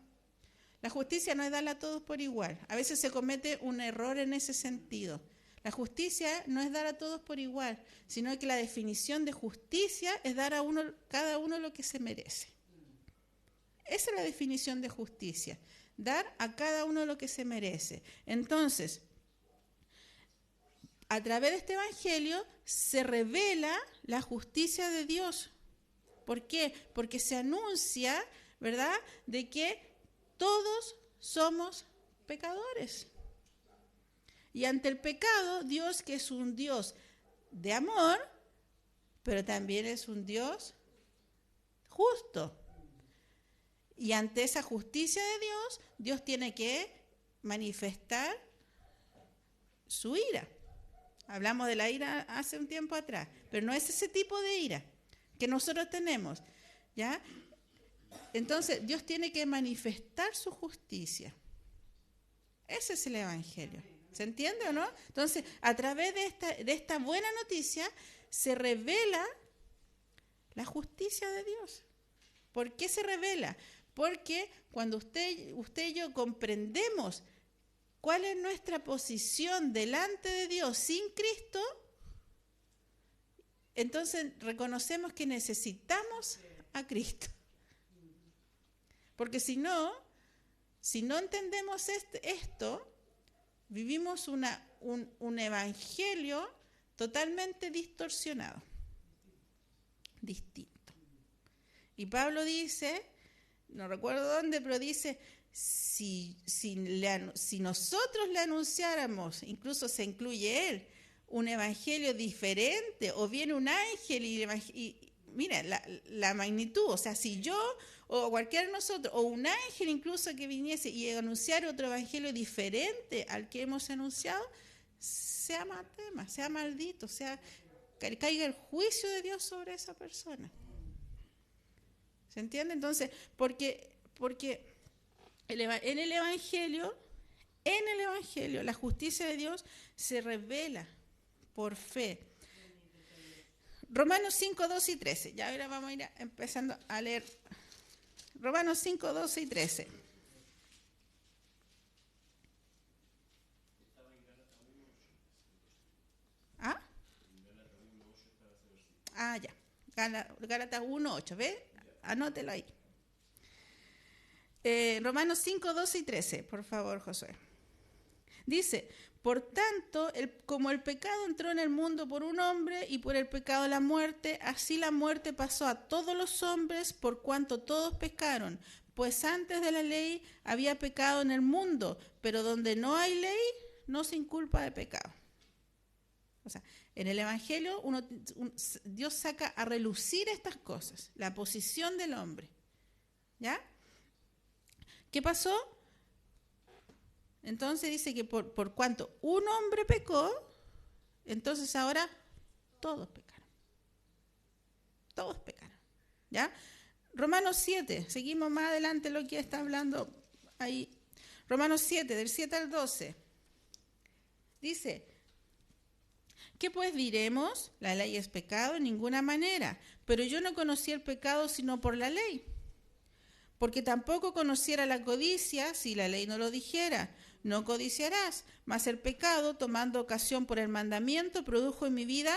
Speaker 2: La justicia no es dar a todos por igual. A veces se comete un error en ese sentido. La justicia no es dar a todos por igual, sino que la definición de justicia es dar a cada uno lo que se merece. Esa es la definición de justicia. Dar a cada uno lo que se merece. Entonces, a través de este evangelio se revela la justicia de Dios. ¿Por qué? Porque se anuncia, ¿verdad?, de que todos somos pecadores. Y ante el pecado, Dios, que es un Dios de amor, pero también es un Dios justo. Y ante esa justicia de Dios, Dios tiene que manifestar su ira. Hablamos de la ira hace un tiempo atrás, pero no es ese tipo de ira que nosotros tenemos, ¿ya? Entonces, Dios tiene que manifestar su justicia. Ese es el evangelio. ¿Se entiende o no? Entonces, a través de esta buena noticia, se revela la justicia de Dios. ¿Por qué se revela? Porque cuando usted y yo comprendemos cuál es nuestra posición delante de Dios sin Cristo, entonces reconocemos que necesitamos a Cristo. Porque si no entendemos esto, vivimos un evangelio totalmente distorsionado, distinto. Y Pablo dice, no recuerdo dónde, pero dice, si nosotros le anunciáramos, incluso se incluye él, un evangelio diferente, o viene un ángel y mira, la magnitud, o sea, si yo o cualquiera de nosotros, o un ángel incluso que viniese y anunciara otro evangelio diferente al que hemos anunciado, sea anatema, sea maldito, que caiga el juicio de Dios sobre esa persona. ¿Se entiende? Entonces, porque en el evangelio, la justicia de Dios se revela por fe. Romanos 5, 12 y 13. Ya ahora vamos a ir empezando a leer Romanos 5, 12 y 13. Ya. Gálatas 1, 8. ¿Ves? Anótelo ahí. Romanos 5, 12 y 13. Por favor, Josué. Dice, Por tanto, como el pecado entró en el mundo por un hombre y por el pecado la muerte, así la muerte pasó a todos los hombres por cuanto todos pecaron. Pues antes de la ley había pecado en el mundo, pero donde no hay ley, no se inculpa de pecado. O sea, en el Evangelio Dios saca a relucir estas cosas, la posición del hombre. ¿Ya? ¿Qué pasó? Entonces dice que por cuanto un hombre pecó, entonces ahora todos pecaron. Todos pecaron. ¿Ya? Romanos 7, seguimos más adelante lo que está hablando ahí. Romanos 7, del 7 al 12. Dice, ¿qué pues diremos? La ley es pecado en ninguna manera, pero yo no conocí el pecado sino por la ley. Porque tampoco conociera la codicia si la ley no lo dijera. No codiciarás, mas el pecado, tomando ocasión por el mandamiento, produjo en mi vida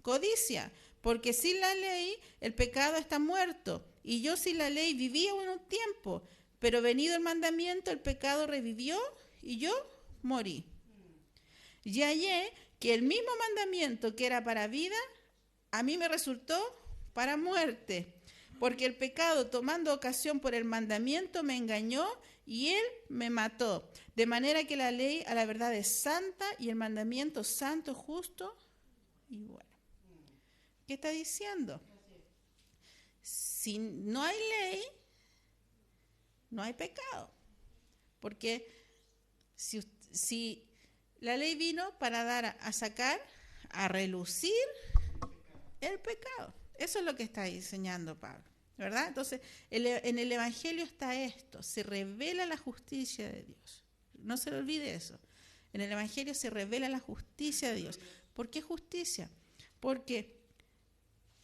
Speaker 2: codicia. Porque sin la ley el pecado está muerto, y yo sin la ley vivía un tiempo, pero venido el mandamiento el pecado revivió y yo morí. Y hallé que el mismo mandamiento que era para vida, a mí me resultó para muerte. Porque el pecado, tomando ocasión por el mandamiento, me engañó y él me mató. De manera que la ley a la verdad es santa y el mandamiento santo, justo y bueno. ¿Qué está diciendo? Si no hay ley, no hay pecado. Porque si la ley vino para dar a sacar, a relucir el pecado. Eso es lo que está enseñando Pablo, ¿verdad? Entonces, en el Evangelio está esto, se revela la justicia de Dios. No se le olvide eso. En el Evangelio se revela la justicia de Dios. ¿Por qué justicia? Porque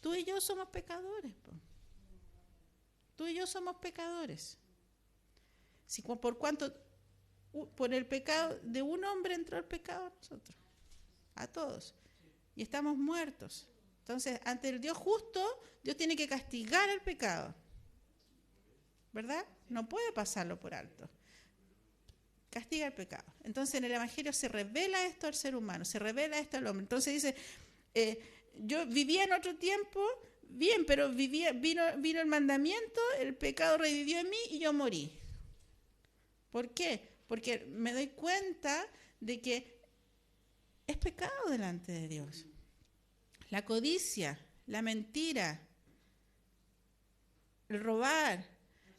Speaker 2: tú y yo somos pecadores. Tú y yo somos pecadores. Si por cuanto por el pecado de un hombre entró el pecado a nosotros, a todos, y estamos muertos. Entonces, ante el Dios justo, Dios tiene que castigar el pecado, ¿verdad? No puede pasarlo por alto. Castiga el pecado. Entonces, en el Evangelio se revela esto al ser humano, se revela esto al hombre. Entonces dice, yo vivía en otro tiempo, bien, pero vino el mandamiento, el pecado revivió en mí y yo morí. ¿Por qué? Porque me doy cuenta de que es pecado delante de Dios. La codicia, la mentira, el robar,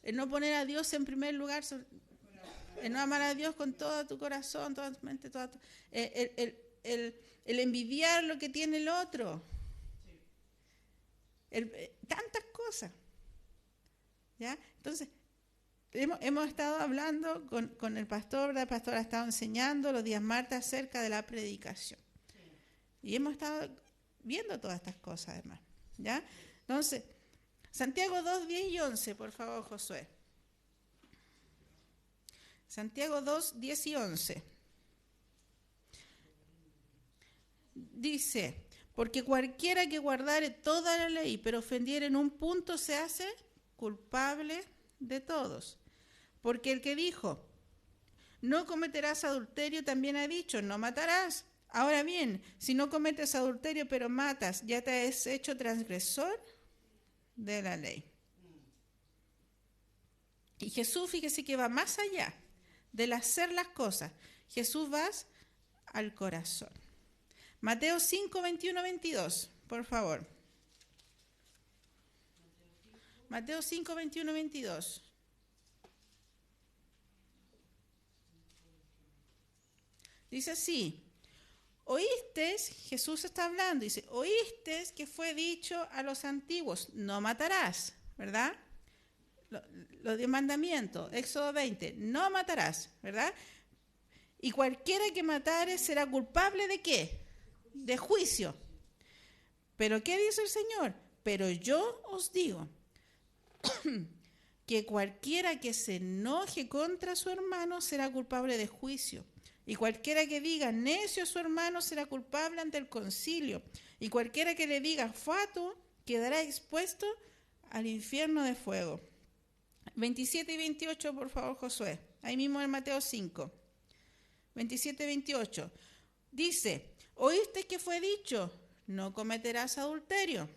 Speaker 2: el no poner a Dios en primer lugar, el no amar a Dios con todo tu corazón, toda tu mente, el envidiar lo que tiene el otro, tantas cosas. ¿Ya? Entonces, hemos estado hablando con el pastor, ¿verdad? El pastor ha estado enseñando los días martes acerca de la predicación. Y hemos estado viendo todas estas cosas además, ¿ya? Entonces, Santiago 2, 10 y 11, por favor, Josué. Santiago 2, 10 y 11. Dice, porque cualquiera que guardare toda la ley, pero ofendiere en un punto, se hace culpable de todos. Porque el que dijo, no cometerás adulterio, también ha dicho, no matarás. Ahora bien, si no cometes adulterio pero matas, ya te has hecho transgresor de la ley. Y Jesús, fíjese que va más allá del hacer las cosas. Jesús va al corazón. Mateo 5, 21, 22, por favor. Mateo 5, 21, 22. Dice así. Oísteis, Jesús está hablando, dice, oísteis que fue dicho a los antiguos, no matarás, ¿verdad? Los 10 mandamientos, Éxodo 20, no matarás, ¿verdad? Y cualquiera que matare será culpable ¿de qué? De juicio. ¿Pero qué dice el Señor? Pero yo os digo que cualquiera que se enoje contra su hermano será culpable de juicio. Y cualquiera que diga necio a su hermano será culpable ante el concilio. Y cualquiera que le diga fatuo quedará expuesto al infierno de fuego. 27 y 28, por favor, Josué. Ahí mismo en Mateo 5. 27, 28. Dice, ¿oíste que fue dicho? No cometerás adulterio.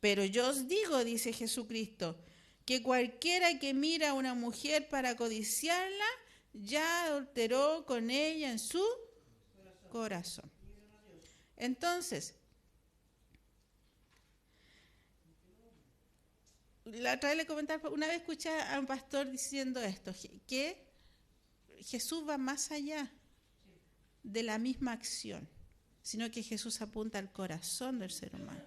Speaker 2: Pero yo os digo, dice Jesucristo, que cualquiera que mira a una mujer para codiciarla, ya adulteró con ella en su corazón. Entonces, la otra vez le comentaba, una vez escuché a un pastor diciendo esto, que Jesús va más allá de la misma acción, sino que Jesús apunta al corazón del ser humano.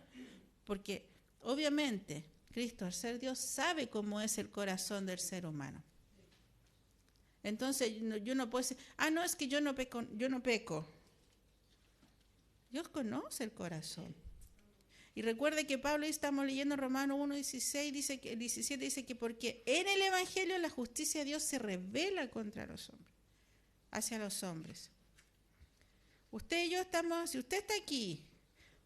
Speaker 2: Porque obviamente Cristo, al ser Dios, sabe cómo es el corazón del ser humano. Entonces yo no puedo decir, no, es que yo no peco. Dios conoce el corazón. Y recuerde que Pablo, estamos leyendo Romanos 1:16, dice que el 17 dice que porque en el Evangelio la justicia de Dios se revela contra los hombres, hacia los hombres. Usted y yo si usted está aquí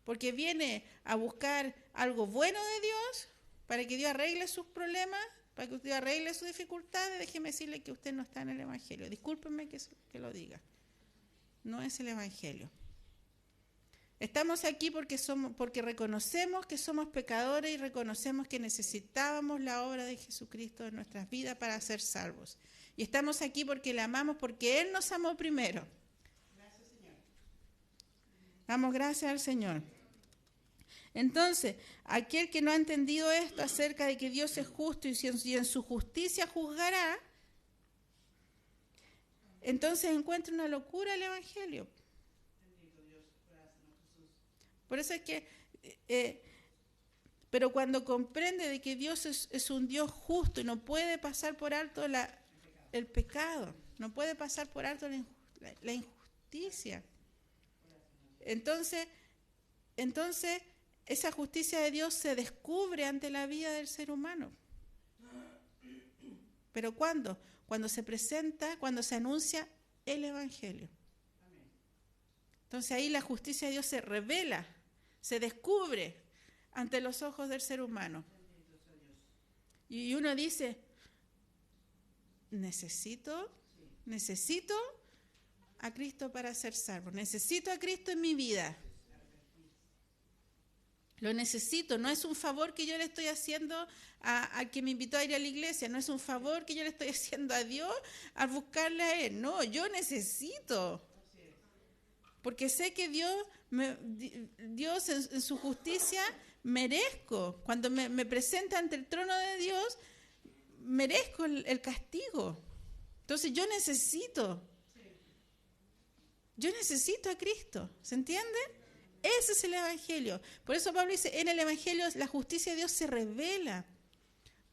Speaker 2: porque viene a buscar algo bueno de Dios, para que Dios arregle sus problemas, para que Dios arregle sus dificultades, déjeme decirle que usted no está en el Evangelio. Discúlpeme que lo diga. No es el Evangelio. Estamos aquí porque reconocemos que somos pecadores y reconocemos que necesitábamos la obra de Jesucristo en nuestras vidas para ser salvos. Y estamos aquí porque le amamos, porque Él nos amó primero. Gracias, Señor. Damos gracias al Señor. Entonces, aquel que no ha entendido esto acerca de que Dios es justo y en su justicia juzgará, entonces encuentra una locura el Evangelio. Por eso es que, pero cuando comprende de que Dios es un Dios justo y no puede pasar por alto el pecado, no puede pasar por alto la injusticia, entonces esa justicia de Dios se descubre ante la vida del ser humano. ¿Pero cuándo? Cuando se presenta, cuando se anuncia el Evangelio. Entonces ahí la justicia de Dios se revela, se descubre ante los ojos del ser humano. Y uno dice, necesito a Cristo para ser salvo, necesito a Cristo en mi vida. Lo necesito, no es un favor que yo le estoy haciendo a que me invitó a ir a la iglesia, no es un favor que yo le estoy haciendo a Dios al buscarle a Él, no, yo necesito. Porque sé que Dios en su justicia merezco, cuando me presenta ante el trono de Dios, merezco el castigo. Entonces yo necesito a Cristo, ¿se entiende? Ese es el Evangelio. Por eso Pablo dice, en el Evangelio la justicia de Dios se revela.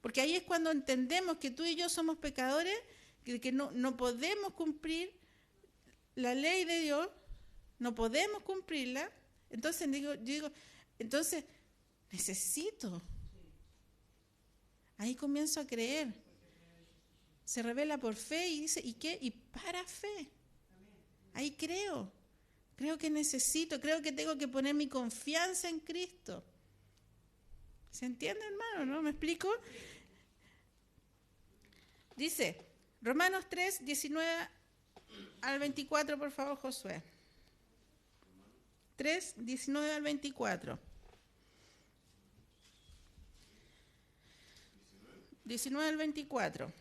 Speaker 2: Porque ahí es cuando entendemos que tú y yo somos pecadores, que no podemos cumplir la ley de Dios, no podemos cumplirla. Entonces entonces necesito. Ahí comienzo a creer. Se revela por fe y dice, ¿y qué? Y para fe. Ahí creo que necesito, creo que tengo que poner mi confianza en Cristo. ¿Se entiende, hermano? ¿No? ¿Me explico? Dice, Romanos 3, 19 al 24, por favor, Josué. 3, 19 al 24. 19 al 24.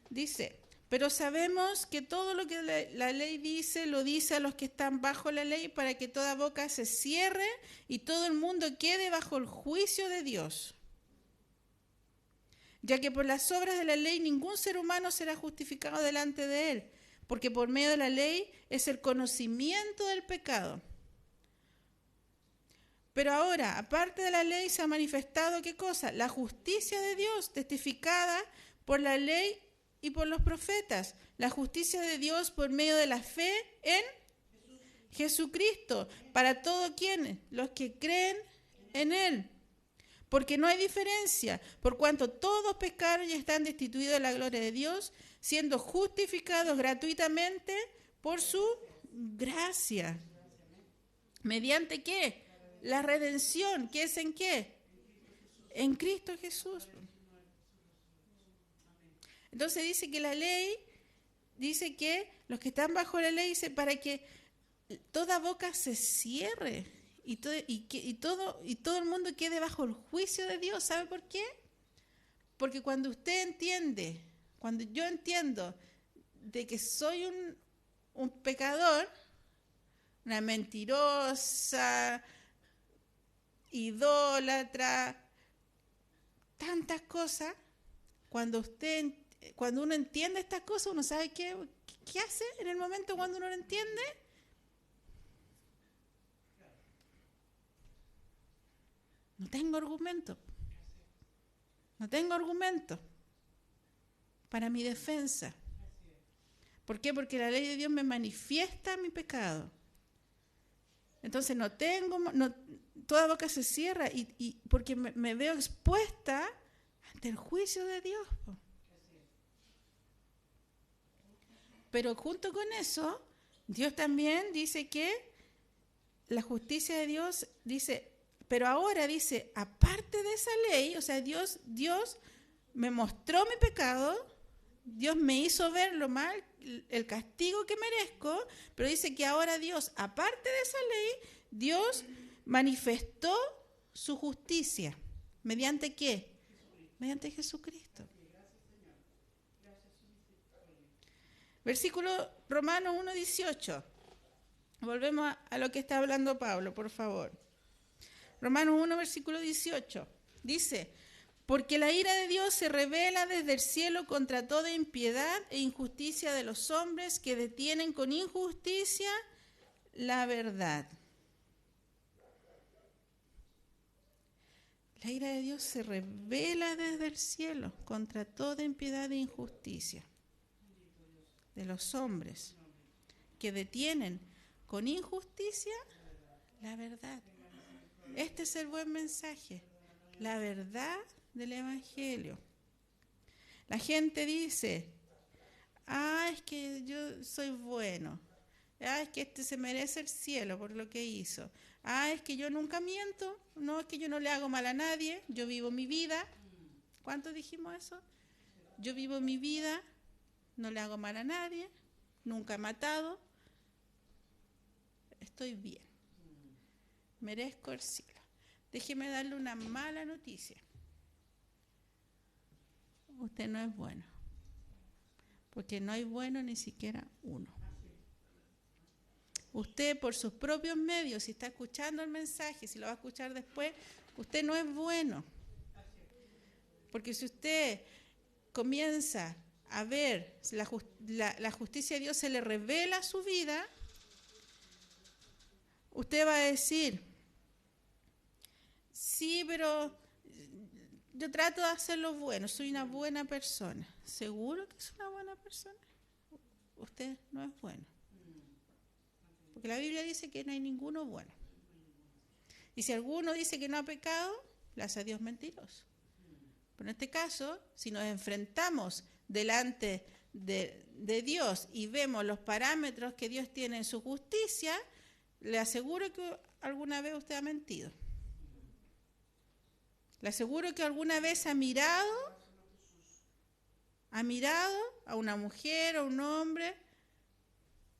Speaker 2: Dice, pero sabemos que todo lo que la ley dice, lo dice a los que están bajo la ley para que toda boca se cierre y todo el mundo quede bajo el juicio de Dios. Ya que por las obras de la ley ningún ser humano será justificado delante de Él, porque por medio de la ley es el conocimiento del pecado. Pero ahora, aparte de la ley, se ha manifestado, ¿qué cosa? La justicia de Dios, testificada por la ley y por los profetas. La justicia de Dios por medio de la fe en Jesucristo, para todos quienes, los que creen en Él. Porque no hay diferencia, por cuanto todos pecaron y están destituidos de la gloria de Dios, siendo justificados gratuitamente por su gracia. ¿Mediante qué? La redención, ¿qué es en qué? En Cristo Jesús. Entonces dice que la ley dice que los que están bajo la ley, dice, para que toda boca se cierre y todo el mundo quede bajo el juicio de Dios. ¿Sabe por qué? Porque cuando usted entiende, cuando yo entiendo de que soy un pecador, una mentirosa, idólatra, tantas cosas, cuando uno entiende estas cosas, uno sabe qué hace en el momento cuando uno lo entiende. No tengo argumento. No tengo argumento para mi defensa. ¿Por qué? Porque la ley de Dios me manifiesta mi pecado. Entonces toda boca se cierra y porque me veo expuesta ante el juicio de Dios. Pero junto con eso, Dios también dice que la justicia de Dios dice, pero ahora dice, aparte de esa ley, o sea, Dios me mostró mi pecado, Dios me hizo ver lo mal, el castigo que merezco, pero dice que ahora Dios, aparte de esa ley, Dios manifestó su justicia. ¿Mediante qué? Mediante Jesucristo. Versículo Romanos 1:18. Volvemos a lo que está hablando Pablo, por favor. Romanos 1, versículo 18. Dice, porque la ira de Dios se revela desde el cielo contra toda impiedad e injusticia de los hombres que detienen con injusticia la verdad. La ira de Dios se revela desde el cielo contra toda impiedad e injusticia de los hombres que detienen con injusticia la verdad. Este es el buen mensaje, la verdad del Evangelio. La gente dice, es que yo soy bueno, es que este se merece el cielo por lo que hizo, es que yo nunca miento, no, es que yo no le hago mal a nadie, yo vivo mi vida. ¿Cuántos dijimos eso? Yo vivo mi vida, no le hago mal a nadie, nunca he matado, estoy bien, merezco el cielo. Déjeme darle una mala noticia. Usted no es bueno, porque no hay bueno ni siquiera uno. Usted por sus propios medios, si está escuchando el mensaje, si lo va a escuchar después, usted no es bueno. Porque si usted comienza a ver la justicia de Dios se le revela a su vida, usted va a decir, sí, pero yo trato de hacer lo bueno, soy una buena persona. ¿Seguro que es una buena persona? Usted no es bueno. Porque la Biblia dice que no hay ninguno bueno. Y si alguno dice que no ha pecado, le hace a Dios mentiroso. Pero en este caso, si nos enfrentamos delante de Dios y vemos los parámetros que Dios tiene en su justicia, le aseguro que alguna vez usted ha mentido. Le aseguro que alguna vez ha mirado a una mujer o a un hombre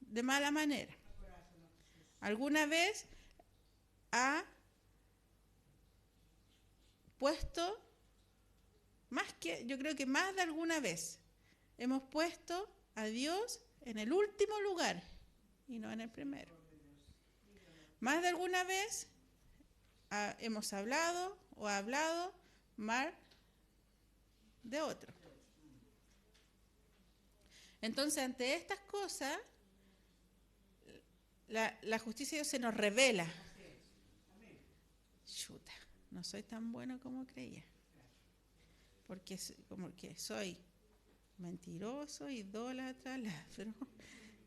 Speaker 2: de mala manera. Alguna vez ha puesto, yo creo que más de alguna vez, hemos puesto a Dios en el último lugar y no en el primero. Más de alguna vez hemos hablado o ha hablado mal de otro. Entonces, ante estas cosas, la justicia de Dios se nos revela. Chuta, no soy tan bueno como creía. Porque soy mentiroso, idólatra, ladrón,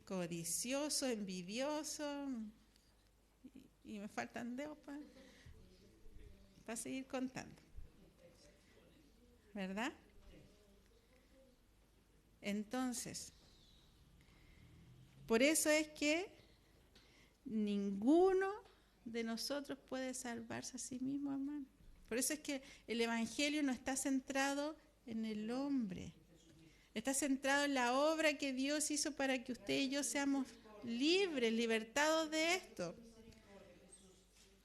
Speaker 2: codicioso, envidioso, y me faltan dedos para seguir contando. ¿Verdad? Entonces, por eso es que ninguno de nosotros puede salvarse a sí mismo, hermano. Por eso es que el Evangelio no está centrado en el hombre. Está centrado en la obra que Dios hizo para que usted y yo seamos libres, libertados de esto.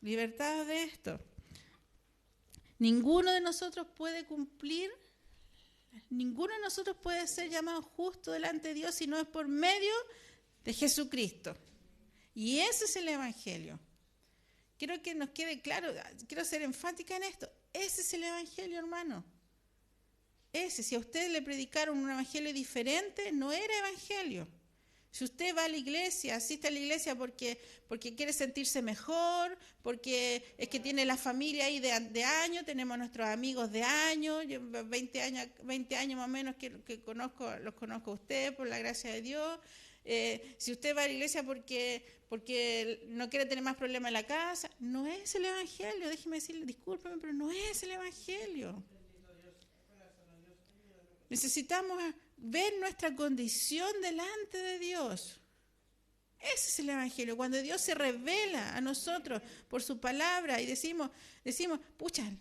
Speaker 2: Libertados de esto. Ninguno de nosotros puede cumplir, ninguno de nosotros puede ser llamado justo delante de Dios si no es por medio de Jesucristo. Y ese es el Evangelio. Quiero que nos quede claro, quiero ser enfática en esto. Ese es el Evangelio, hermano. Ese, si a usted le predicaron un Evangelio diferente, no era Evangelio. Si usted va a la iglesia, asiste a la iglesia porque quiere sentirse mejor, porque es que tiene la familia ahí de años, tenemos nuestros amigos de años, yo 20 años más o menos que los conozco a usted por la gracia de Dios. Si usted va a la iglesia porque no quiere tener más problemas en la casa, no es el Evangelio. Déjeme decirle, discúlpeme, pero no es el Evangelio. Necesitamos ver nuestra condición delante de Dios. Ese es el Evangelio. Cuando Dios se revela a nosotros por su palabra y decimos, pucha,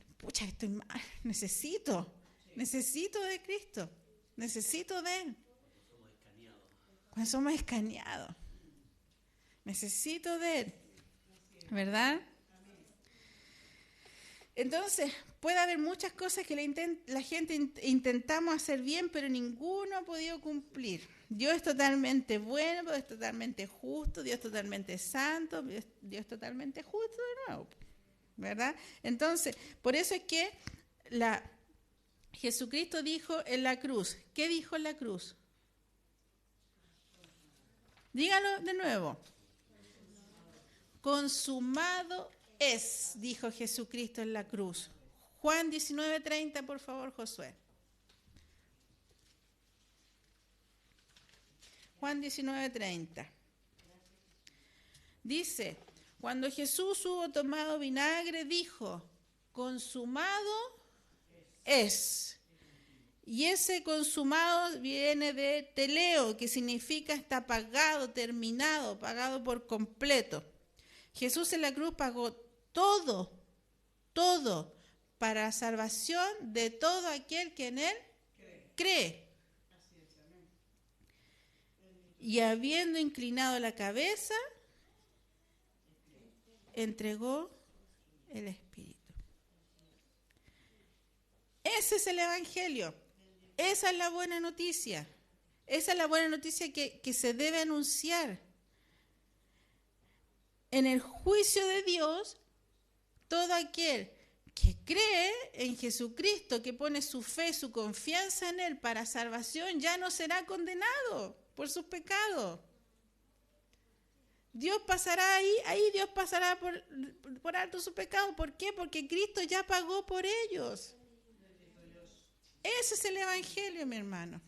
Speaker 2: estoy mal, necesito de Cristo, necesito de Él. Cuando somos escaneados, necesito de Él, ¿verdad? Entonces, puede haber muchas cosas que la gente intentamos hacer bien, pero ninguno ha podido cumplir. Dios es totalmente bueno, Dios es totalmente justo, Dios es totalmente santo, Dios es totalmente justo de nuevo, ¿verdad? Entonces, por eso es que Jesucristo dijo en la cruz. ¿Qué dijo en la cruz? Dígalo de nuevo. Consumado es, dijo Jesucristo en la cruz. Juan 19:30, por favor, Josué. Juan 19:30. Dice, cuando Jesús hubo tomado vinagre, dijo, consumado es. Y ese consumado viene de teleo, que significa está pagado, terminado, pagado por completo. Jesús en la cruz pagó todo para la salvación de todo aquel que en Él cree. Y habiendo inclinado la cabeza, entregó el Espíritu. Ese es el Evangelio. Esa es la buena noticia. Esa es la buena noticia que se debe anunciar. En el juicio de Dios, todo aquel que cree en Jesucristo, que pone su fe, su confianza en Él para salvación, ya no será condenado por sus pecados. Dios pasará ahí Dios pasará por alto sus pecados. ¿Por qué? Porque Cristo ya pagó por ellos. Ese es el Evangelio, mi hermano.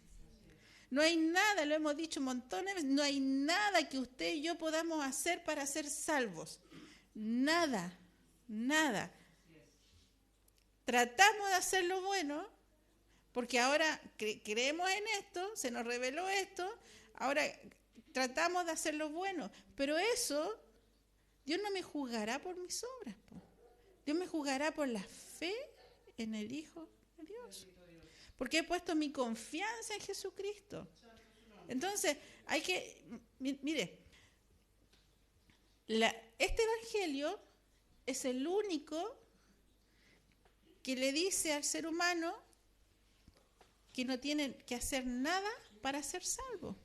Speaker 2: No hay nada, lo hemos dicho montones de veces, no hay nada que usted y yo podamos hacer para ser salvos. Nada. Tratamos de hacer lo bueno, porque ahora creemos en esto, se nos reveló esto, ahora tratamos de hacer lo bueno, pero eso, Dios no me juzgará por mis obras, Dios me juzgará por la fe en el Hijo de Dios. Porque he puesto mi confianza en Jesucristo. Entonces, hay que, mire, este Evangelio es el único que le dice al ser humano que no tiene que hacer nada para ser salvo.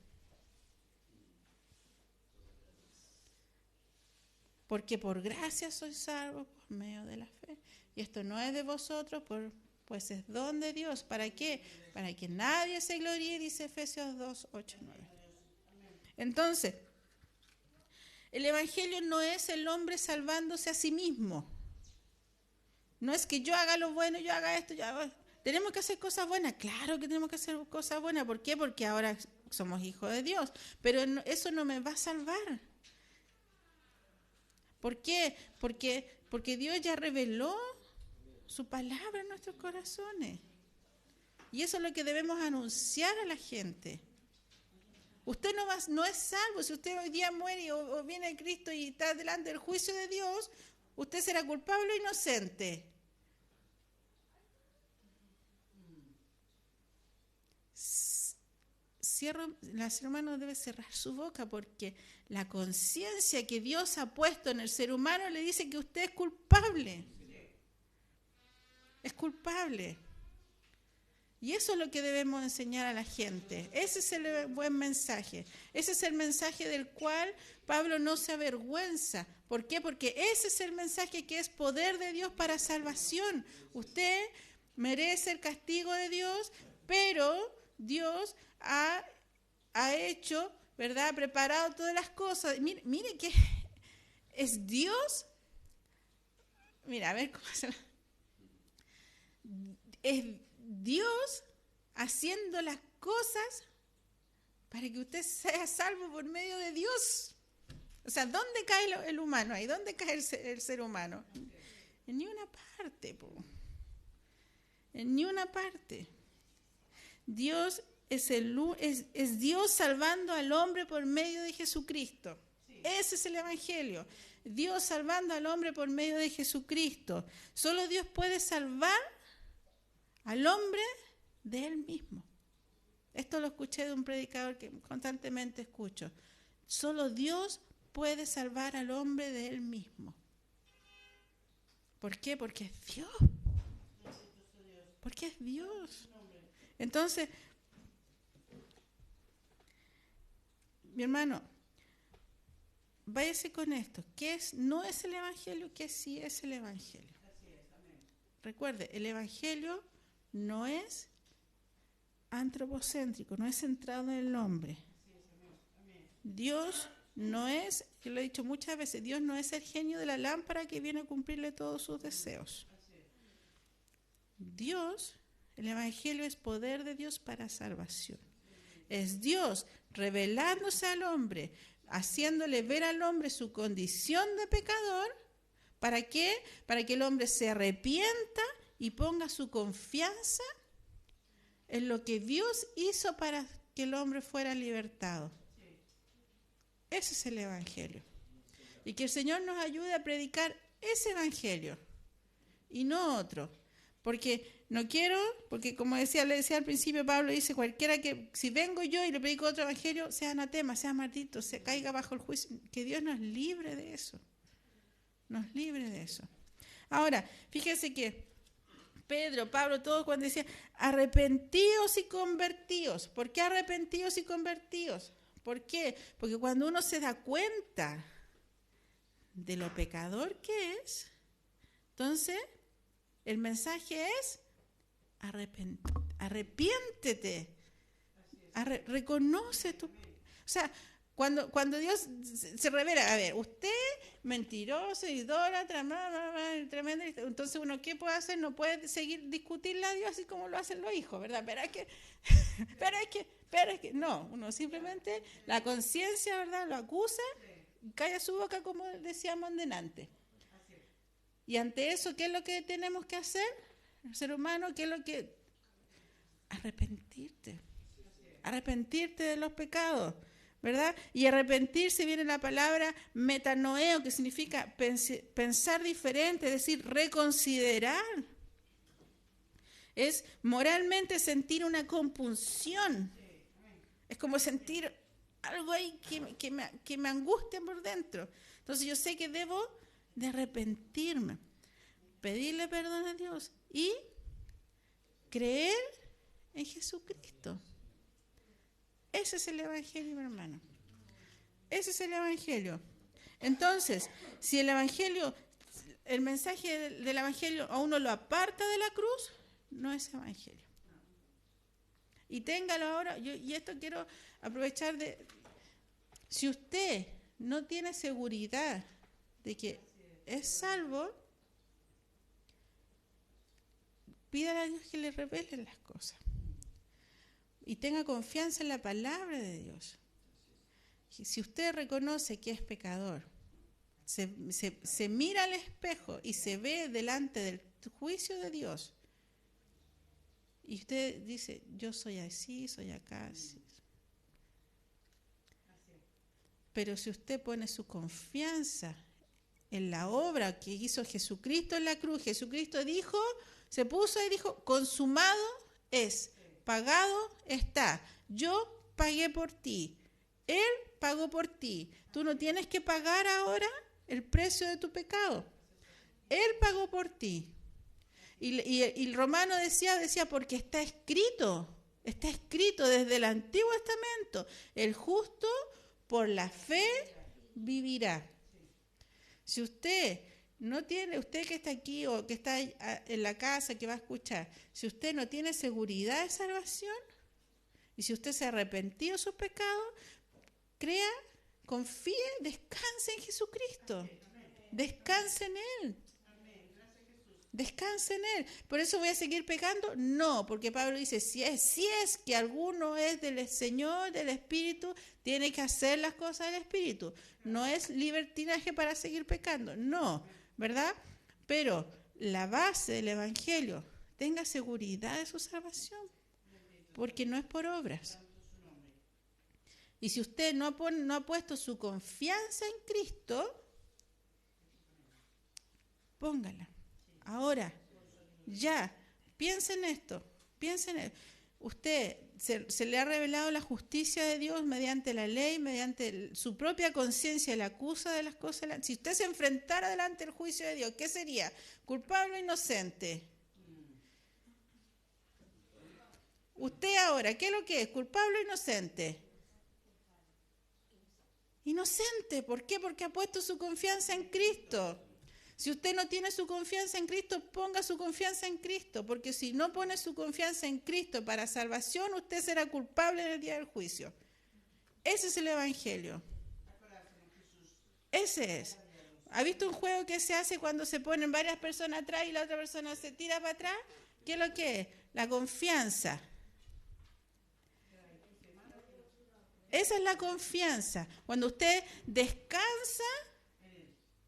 Speaker 2: Porque por gracia soy salvo por medio de la fe. Y esto no es de vosotros, pues es don de Dios. ¿Para qué? Para que nadie se gloríe, dice Efesios 2, 8, 9. Entonces, el Evangelio no es el hombre salvándose a sí mismo. No es que yo haga lo bueno, yo haga esto, tenemos que hacer cosas buenas. Claro que tenemos que hacer cosas buenas. ¿Por qué? Porque ahora somos hijos de Dios. Pero eso no me va a salvar. ¿Por qué? Porque Dios ya reveló su palabra en nuestros corazones. Y eso es lo que debemos anunciar a la gente. Usted no es salvo. Si usted hoy día muere o viene Cristo y está delante del juicio de Dios, usted será culpable o inocente. el ser humano debe cerrar su boca, porque la conciencia que Dios ha puesto en el ser humano le dice que usted es culpable. Es culpable. Y eso es lo que debemos enseñar a la gente. Ese es el buen mensaje. Ese es el mensaje del cual Pablo no se avergüenza. ¿Por qué? Porque ese es el mensaje que es poder de Dios para salvación. Usted merece el castigo de Dios, pero Dios ha hecho, ¿verdad? Ha preparado todas las cosas. Mire que es Dios. Mira, a ver cómo se... Es Dios haciendo las cosas para que usted sea salvo por medio de Dios. O sea, ¿dónde cae el humano ahí? ¿Dónde cae el ser humano? En ni una parte, po. En ni una parte. Dios es Dios salvando al hombre por medio de Jesucristo. Ese es el Evangelio. Dios salvando al hombre por medio de Jesucristo. Solo Dios puede salvar al hombre de él mismo. Esto lo escuché de un predicador que constantemente escucho. Solo Dios puede salvar al hombre de él mismo. ¿Por qué? Porque es Dios. Porque es Dios. Entonces, mi hermano, váyase con esto. ¿Qué no es el Evangelio? ¿Qué sí es el Evangelio? Recuerde, el Evangelio no es antropocéntrico, no es centrado en el hombre. Dios no es, yo lo he dicho muchas veces, Dios no es el genio de la lámpara que viene a cumplirle todos sus deseos. Dios, el Evangelio es poder de Dios para salvación. Es Dios revelándose al hombre, haciéndole ver al hombre su condición de pecador. ¿Para qué? Para que el hombre se arrepienta y ponga su confianza en lo que Dios hizo para que el hombre fuera libertado. Ese es el Evangelio. Y que el Señor nos ayude a predicar ese Evangelio y no otro. Porque no quiero, porque como le decía al principio, Pablo dice, cualquiera que, si vengo yo y le predico otro Evangelio, sea anatema, sea maldito, se caiga bajo el juicio. Que Dios nos libre de eso. Nos libre de eso. Ahora, fíjese que Pablo, todos cuando decía, arrepentíos y convertíos. ¿Por qué arrepentíos y convertíos? ¿Por qué? Porque cuando uno se da cuenta de lo pecador que es, entonces el mensaje es arrepiéntete, reconoce tu... O sea, cuando Dios se revela, a ver, usted mentiroso, idólatra, tremendo, entonces uno ¿qué puede hacer? No puede seguir discutirle a Dios así como lo hacen los hijos, ¿verdad? Pero es que, no, uno simplemente, la conciencia, ¿verdad? Lo acusa, calla su boca como decíamos delante. Y ante eso, ¿qué es lo que tenemos que hacer? El ser humano, ¿qué es lo que? Arrepentirte de los pecados, ¿verdad? Y arrepentirse viene la palabra metanoeo, que significa pensar diferente, es decir, reconsiderar. Es moralmente sentir una compunción. Es como sentir algo ahí que me angustia por dentro. Entonces yo sé que debo de arrepentirme, pedirle perdón a Dios y creer en Jesucristo. Ese es el Evangelio, mi hermano. Ese es el Evangelio. Entonces, si el mensaje del Evangelio a uno lo aparta de la cruz, no es Evangelio. Y téngalo ahora, y esto quiero aprovechar de... Si usted no tiene seguridad de que es salvo, pídale a Dios que le revele las cosas. Y tenga confianza en la palabra de Dios. Si usted reconoce que es pecador, se mira al espejo y se ve delante del juicio de Dios, y usted dice, yo soy así, soy acá, así. Pero si usted pone su confianza en la obra que hizo Jesucristo en la cruz, Jesucristo dijo, se puso y dijo, consumado es, pagado está. Yo pagué por ti. Él pagó por ti. Tú no tienes que pagar ahora el precio de tu pecado. Él pagó por ti. Y el Romano decía, porque está escrito desde el Antiguo Testamento, el justo por la fe vivirá. Si usted no tiene, usted que está aquí o que está en la casa, que va a escuchar, si usted no tiene seguridad de salvación, y si usted se ha arrepentido de sus pecados, crea, confíe, descanse en Jesucristo. Descanse en Él. Descanse en Él. ¿Por eso voy a seguir pecando? No, porque Pablo dice, si es que alguno es del Señor, del Espíritu, tiene que hacer las cosas del Espíritu. No es libertinaje para seguir pecando, no, ¿verdad? Pero la base del Evangelio, tenga seguridad de su salvación, porque no es por obras. Y si usted no ha puesto su confianza en Cristo, póngala. Ahora, ya, piense en esto, Usted se le ha revelado la justicia de Dios mediante la ley, mediante su propia conciencia, le acusa de las cosas. Si usted se enfrentara delante del juicio de Dios, ¿qué sería? ¿Culpable o inocente? Usted ahora, ¿qué es lo que es? ¿Culpable o inocente? Inocente, ¿por qué? Porque ha puesto su confianza en Cristo. Si usted no tiene su confianza en Cristo, ponga su confianza en Cristo, porque si no pone su confianza en Cristo para salvación, usted será culpable en el día del juicio. Ese es el Evangelio. Ese es. ¿Ha visto un juego que se hace cuando se ponen varias personas atrás y la otra persona se tira para atrás? ¿Qué es lo que es? La confianza. Esa es la confianza. Cuando usted descansa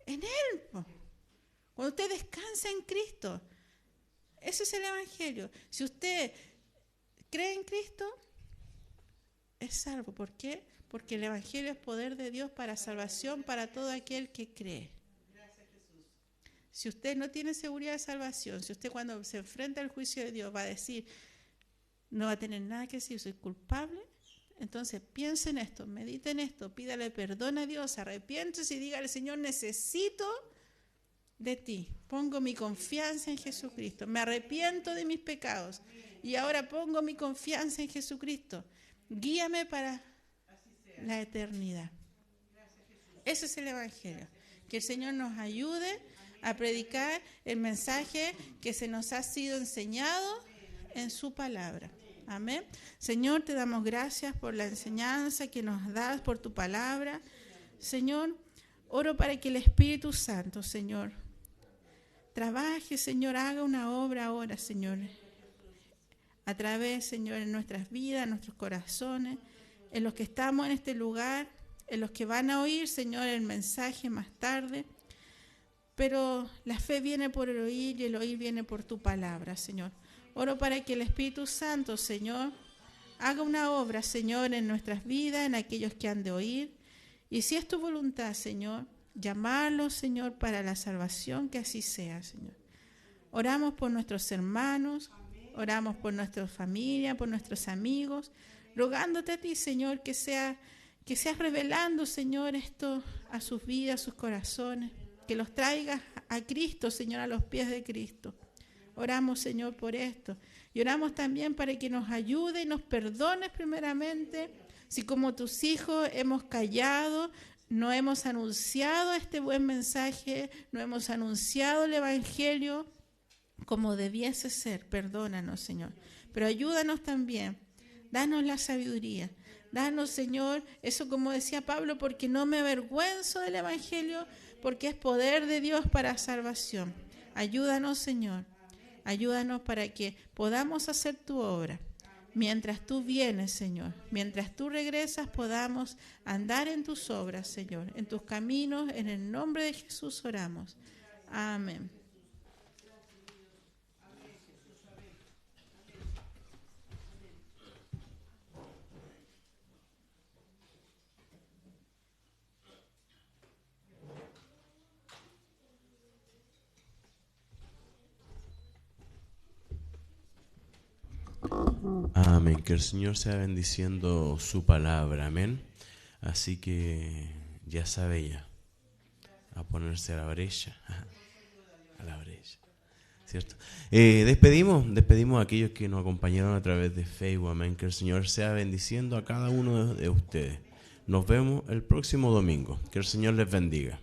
Speaker 2: en Él. Cuando usted descansa en Cristo. Ese es el Evangelio. Si usted cree en Cristo, es salvo. ¿Por qué? Porque el Evangelio es poder de Dios para salvación para todo aquel que cree. Si usted no tiene seguridad de salvación, si usted cuando se enfrenta al juicio de Dios va a decir, no va a tener nada que decir, soy culpable, entonces piense en esto, medite en esto, pídale perdón a Dios, arrepiéntese y dígale, Señor, necesito de ti, pongo mi confianza en Jesucristo, me arrepiento de mis pecados y ahora pongo mi confianza en Jesucristo, guíame para la eternidad. Ese es el Evangelio, que el Señor nos ayude a predicar el mensaje que se nos ha sido enseñado en su palabra. Amén. Señor, te damos gracias por la enseñanza que nos das, por tu palabra. Señor, oro para que el Espíritu Santo, Señor, trabaje, Señor, haga una obra ahora, Señor, a través, Señor, en nuestras vidas, en nuestros corazones, en los que estamos en este lugar, en los que van a oír, Señor, el mensaje más tarde. Pero la fe viene por el oír y el oír viene por tu palabra, Señor. Oro para que el Espíritu Santo, Señor, haga una obra, Señor, en nuestras vidas, en aquellos que han de oír. Y si es tu voluntad, Señor, llamarlos, Señor, para la salvación, que así sea, Señor. Oramos por nuestros hermanos, oramos por nuestra familia, por nuestros amigos, rogándote a ti, Señor, que seas revelando, Señor, esto a sus vidas, a sus corazones, que los traigas a Cristo, Señor, a los pies de Cristo. Oramos, Señor, por esto. Y oramos también para que nos ayude y nos perdones primeramente, si como tus hijos hemos callado, no hemos anunciado este buen mensaje, no hemos anunciado el Evangelio como debiese ser. Perdónanos, Señor. Pero ayúdanos también. Danos la sabiduría. Danos, Señor, eso como decía Pablo, porque no me avergüenzo del Evangelio, porque es poder de Dios para salvación. Ayúdanos, Señor. Ayúdanos para que podamos hacer tu obra. Mientras tú vienes, Señor, mientras tú regresas, podamos andar en tus obras, Señor, en tus caminos. En el nombre de Jesús oramos. Amén.
Speaker 1: Amén. Que el Señor sea bendiciendo su palabra. Amén. Así que ya sabe ya. A ponerse a la brecha. A la brecha. ¿Cierto? Despedimos a aquellos que nos acompañaron a través de Facebook. Amén. Que el Señor sea bendiciendo a cada uno de ustedes. Nos vemos el próximo domingo. Que el Señor les bendiga.